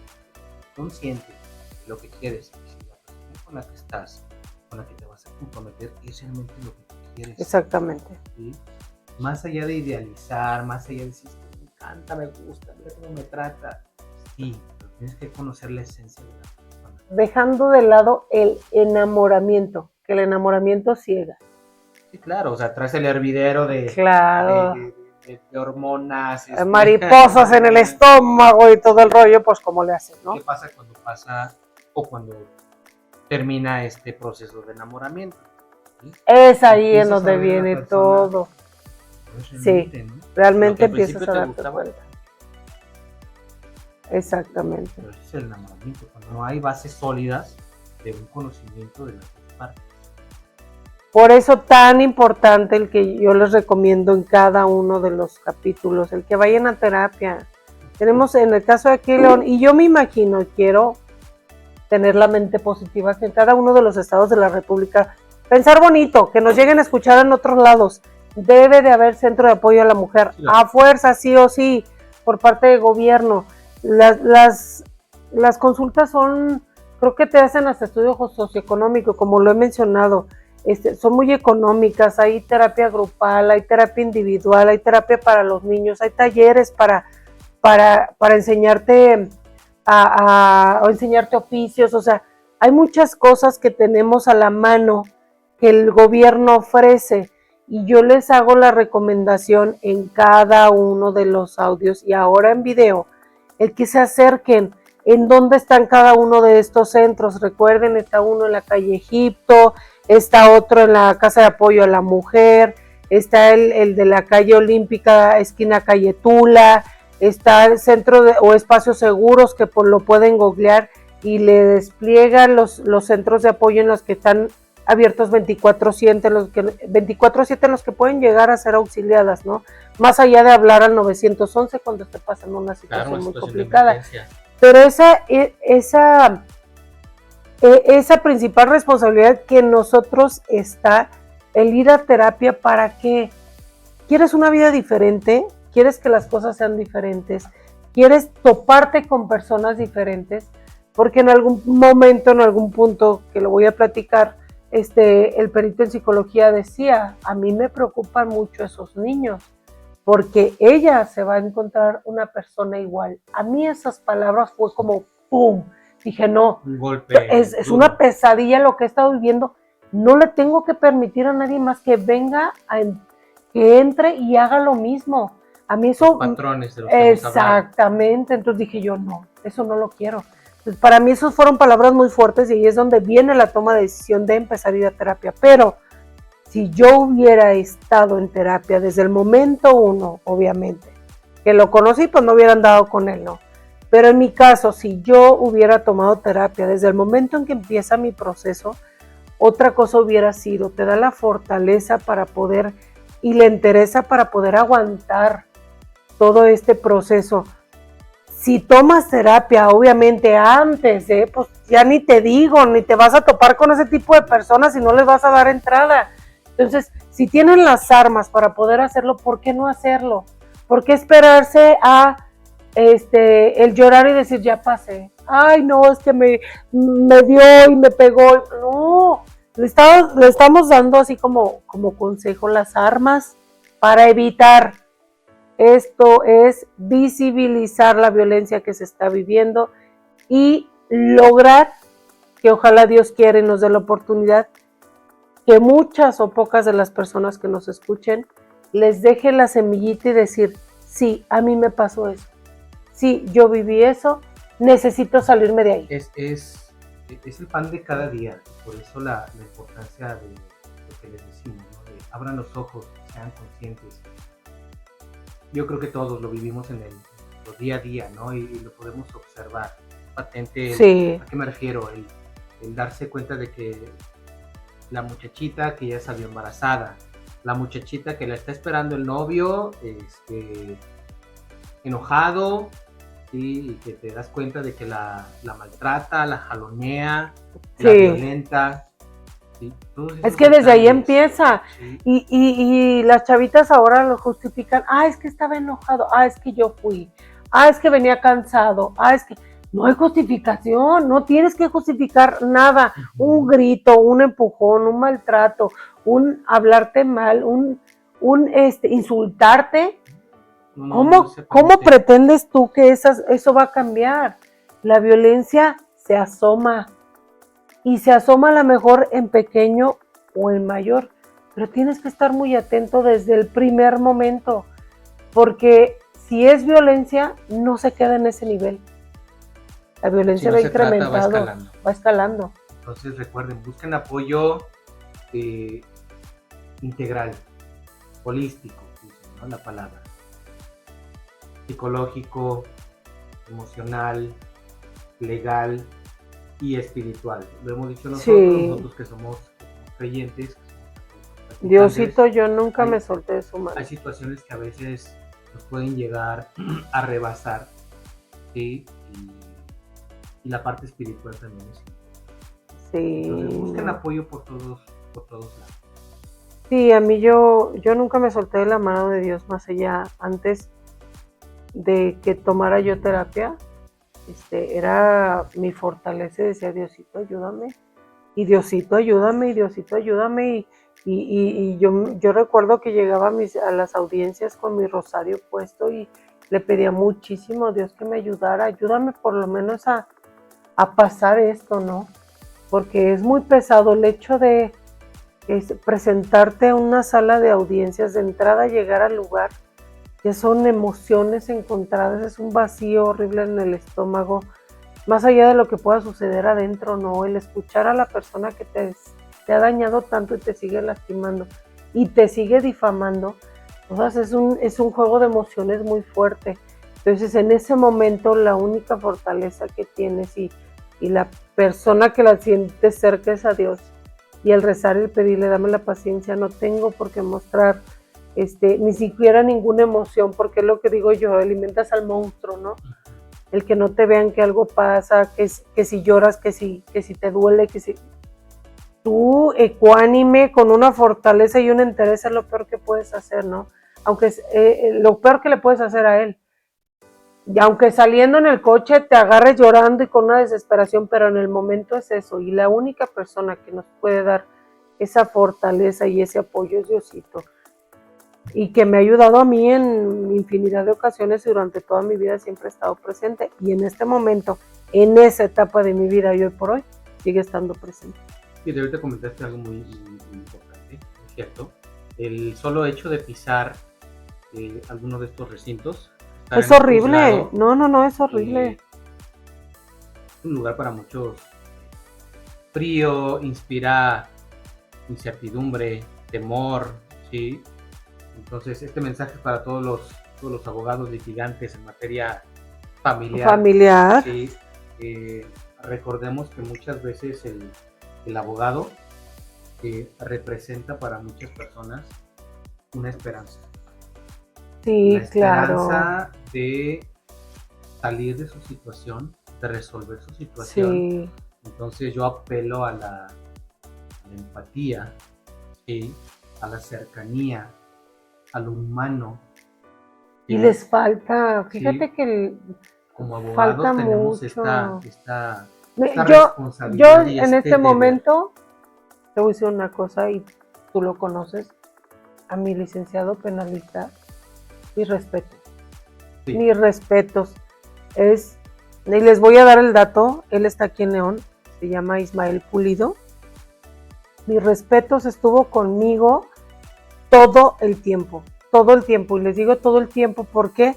de lo que quieres. Y si la persona con la que estás, con la que te vas a comprometer, es realmente lo que tú quieres. Exactamente. ¿Sí? Más allá de idealizar, más allá de decir, me encanta, me gusta, mira cómo me trata. Sí, pero tienes que conocer la esencia de la persona. Dejando de lado el enamoramiento, que el enamoramiento ciega. Sí, claro, o sea, traes el hervidero de hormonas. Mariposas en el estómago y todo el rollo, pues como le haces, ¿no? ¿Qué pasa cuando pasa o cuando termina este proceso de enamoramiento? ¿Sí? Es ahí en donde viene todo. Sí, ¿no? realmente Lo que al empiezas a principio te darte gustaba. cuenta. Exactamente. Pero ese es el enamoramiento, cuando no hay bases sólidas de un conocimiento de las dos partes. Por eso tan importante el que yo les recomiendo en cada uno de los capítulos, el que vayan a terapia. Tenemos en el caso de aquí León, y yo me imagino y quiero tener la mente positiva, que en cada uno de los estados de la República, pensar bonito, que nos lleguen a escuchar en otros lados, debe de haber centro de apoyo a la mujer, Sí. a fuerza, sí o sí, por parte del gobierno. Las consultas son, creo que te hacen hasta estudio socioeconómico, como lo he mencionado, son muy económicas, hay terapia grupal, hay terapia individual, hay terapia para los niños, hay talleres para enseñarte o enseñarte oficios, o sea, hay muchas cosas que tenemos a la mano que el gobierno ofrece y yo les hago la recomendación en cada uno de los audios y ahora en video, el que se acerquen en dónde están cada uno de estos centros. Recuerden, está uno en la calle Egipto, está otro en la Casa de Apoyo a la Mujer, está el de la calle Olímpica, esquina calle Tula, está el centro o espacios seguros que lo pueden googlear y le despliegan los centros de apoyo en los que están abiertos 24/7, 24/7 en los que pueden llegar a ser auxiliadas, ¿no? Más allá de hablar al 911 cuando te pasan una situación muy complicada. Pero esa principal responsabilidad que nosotros está el ir a terapia. ¿Para qué? ¿Quieres una vida diferente? ¿Quieres que las cosas sean diferentes? ¿Quieres toparte con personas diferentes? Porque en algún momento, en algún punto que lo voy a platicar, el perito en psicología decía, a mí me preocupan mucho esos niños, porque ella se va a encontrar una persona igual. A mí esas palabras fue como ¡pum! Dije, no, un golpe es una pesadilla lo que he estado viviendo. No le tengo que permitir a nadie más que venga, que entre y haga lo mismo. A mí eso... Los patrones de los que exactamente, entonces dije yo, no, eso no lo quiero. Entonces, para mí esos fueron palabras muy fuertes y ahí es donde viene la toma de decisión de empezar a ir a terapia. Pero si yo hubiera estado en terapia desde el momento uno, obviamente, que lo conocí, pues no hubiera andado con él, ¿no? Pero en mi caso, si yo hubiera tomado terapia desde el momento en que empieza mi proceso, otra cosa hubiera sido, te da la fortaleza para poder y la entereza para poder aguantar todo este proceso. Si tomas terapia, obviamente antes, pues ya ni te digo, ni te vas a topar con ese tipo de personas y no les vas a dar entrada. Entonces, si tienen las armas para poder hacerlo, ¿por qué no hacerlo? ¿Por qué esperarse a el llorar y decir, ya pasé? Ay, no, es que me dio y me pegó. No, le estamos dando así como consejo las armas para evitar. Esto es visibilizar la violencia que se está viviendo y lograr que ojalá Dios quiera y nos dé la oportunidad que muchas o pocas de las personas que nos escuchen les deje la semillita y decir, sí, a mí me pasó eso, sí, yo viví eso, necesito salirme de ahí. Es el pan de cada día, por eso la importancia de lo que les decimos, ¿no? De abran los ojos, sean conscientes. Yo creo que todos lo vivimos en el día a día, ¿no? Y lo podemos observar patente. Sí. ¿A qué me refiero? El darse cuenta de que la muchachita que ya salió embarazada, la muchachita que la está esperando el novio, enojado, ¿sí? Y que te das cuenta de que la maltrata, la jalonea, sí, la violenta. ¿Sí? Es que desde ahí empieza. Sí. Y las chavitas ahora lo justifican. Es que estaba enojado. Es que yo fui. Es que venía cansado. Es que no hay justificación. No tienes que justificar nada. Un grito, un empujón, un maltrato, un hablarte mal, un insultarte. ¿Cómo pretendes tú que eso va a cambiar? La violencia se asoma. Y se asoma a lo mejor en pequeño o en mayor, pero tienes que estar muy atento desde el primer momento, porque si es violencia, no se queda en ese nivel. La violencia va incrementando, va escalando. Entonces recuerden, busquen apoyo integral, holístico, ¿no? La palabra. Psicológico, emocional, legal y espiritual. Lo hemos dicho nosotros que somos creyentes, que somos practicantes. Diosito, yo nunca me solté de su mano. Hay situaciones que a veces nos pueden llegar a rebasar, ¿sí? Y la parte espiritual también es importante. Sí. Entonces busquen apoyo por todos lados. Sí, a mí yo nunca me solté de la mano de Dios más allá. Antes de que tomara yo terapia, era mi fortaleza, decía Diosito, ayúdame, y Diosito, ayúdame, y Diosito, ayúdame, y yo recuerdo que llegaba a las audiencias con mi rosario puesto y le pedía muchísimo a Dios que me ayudara, ayúdame por lo menos a pasar esto, ¿no? Porque es muy pesado el hecho de presentarte a una sala de audiencias, de entrada llegar al lugar, que son emociones encontradas, es un vacío horrible en el estómago, más allá de lo que pueda suceder adentro, ¿no? El escuchar a la persona que te ha dañado tanto y te sigue lastimando y te sigue difamando, o sea, es un juego de emociones muy fuerte. Entonces, en ese momento, la única fortaleza que tienes y la persona que la siente cerca es a Dios. Y el rezar y el pedirle, dame la paciencia, no tengo por qué mostrar ni siquiera ninguna emoción, porque es lo que digo yo, alimentas al monstruo, ¿no? El que no te vean que algo pasa, que si lloras, que si te duele, que si... Tú, ecuánime, con una fortaleza y una entereza, es lo peor que puedes hacer, ¿no? Aunque es lo peor que le puedes hacer a él. Y aunque saliendo en el coche te agarres llorando y con una desesperación, pero en el momento es eso. Y la única persona que nos puede dar esa fortaleza y ese apoyo es Diosito. Y que me ha ayudado a mí en infinidad de ocasiones y durante toda mi vida siempre ha estado presente. Y en este momento, en esa etapa de mi vida y hoy por hoy, sigue estando presente. Y de ahorita comentaste algo muy importante, ¿es cierto? El solo hecho de pisar alguno de estos recintos. Es horrible, no, es horrible. Es un lugar para muchos frío, inspira incertidumbre, temor, ¿sí? Entonces, este mensaje es para todos los abogados litigantes en materia familiar. ¿Sí? Recordemos que muchas veces el abogado representa para muchas personas una esperanza. Sí, la esperanza claro. de salir de su situación, de resolver su situación. Sí. Entonces yo apelo a la empatía, ¿sí? A la cercanía, a lo humano. ¿Sí? Y les falta, fíjate, ¿sí? Que como abogados falta tenemos mucho. esta Yo responsabilidad. en este momento te voy a decir una cosa y tú lo conoces, a mi licenciado penalista, mis respetos. Sí. Mis respetos. Y les voy a dar el dato, él está aquí en León, se llama Ismael Pulido. Mis respetos, estuvo conmigo todo el tiempo, y les digo todo el tiempo, ¿por qué?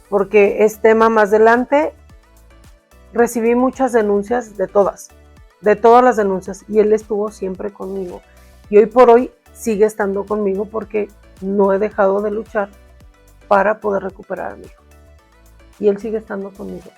Porque es tema más adelante, recibí muchas denuncias de todas las denuncias, y él estuvo siempre conmigo, y hoy por hoy sigue estando conmigo porque no he dejado de luchar para poder recuperar a mi hijo, y él sigue estando conmigo.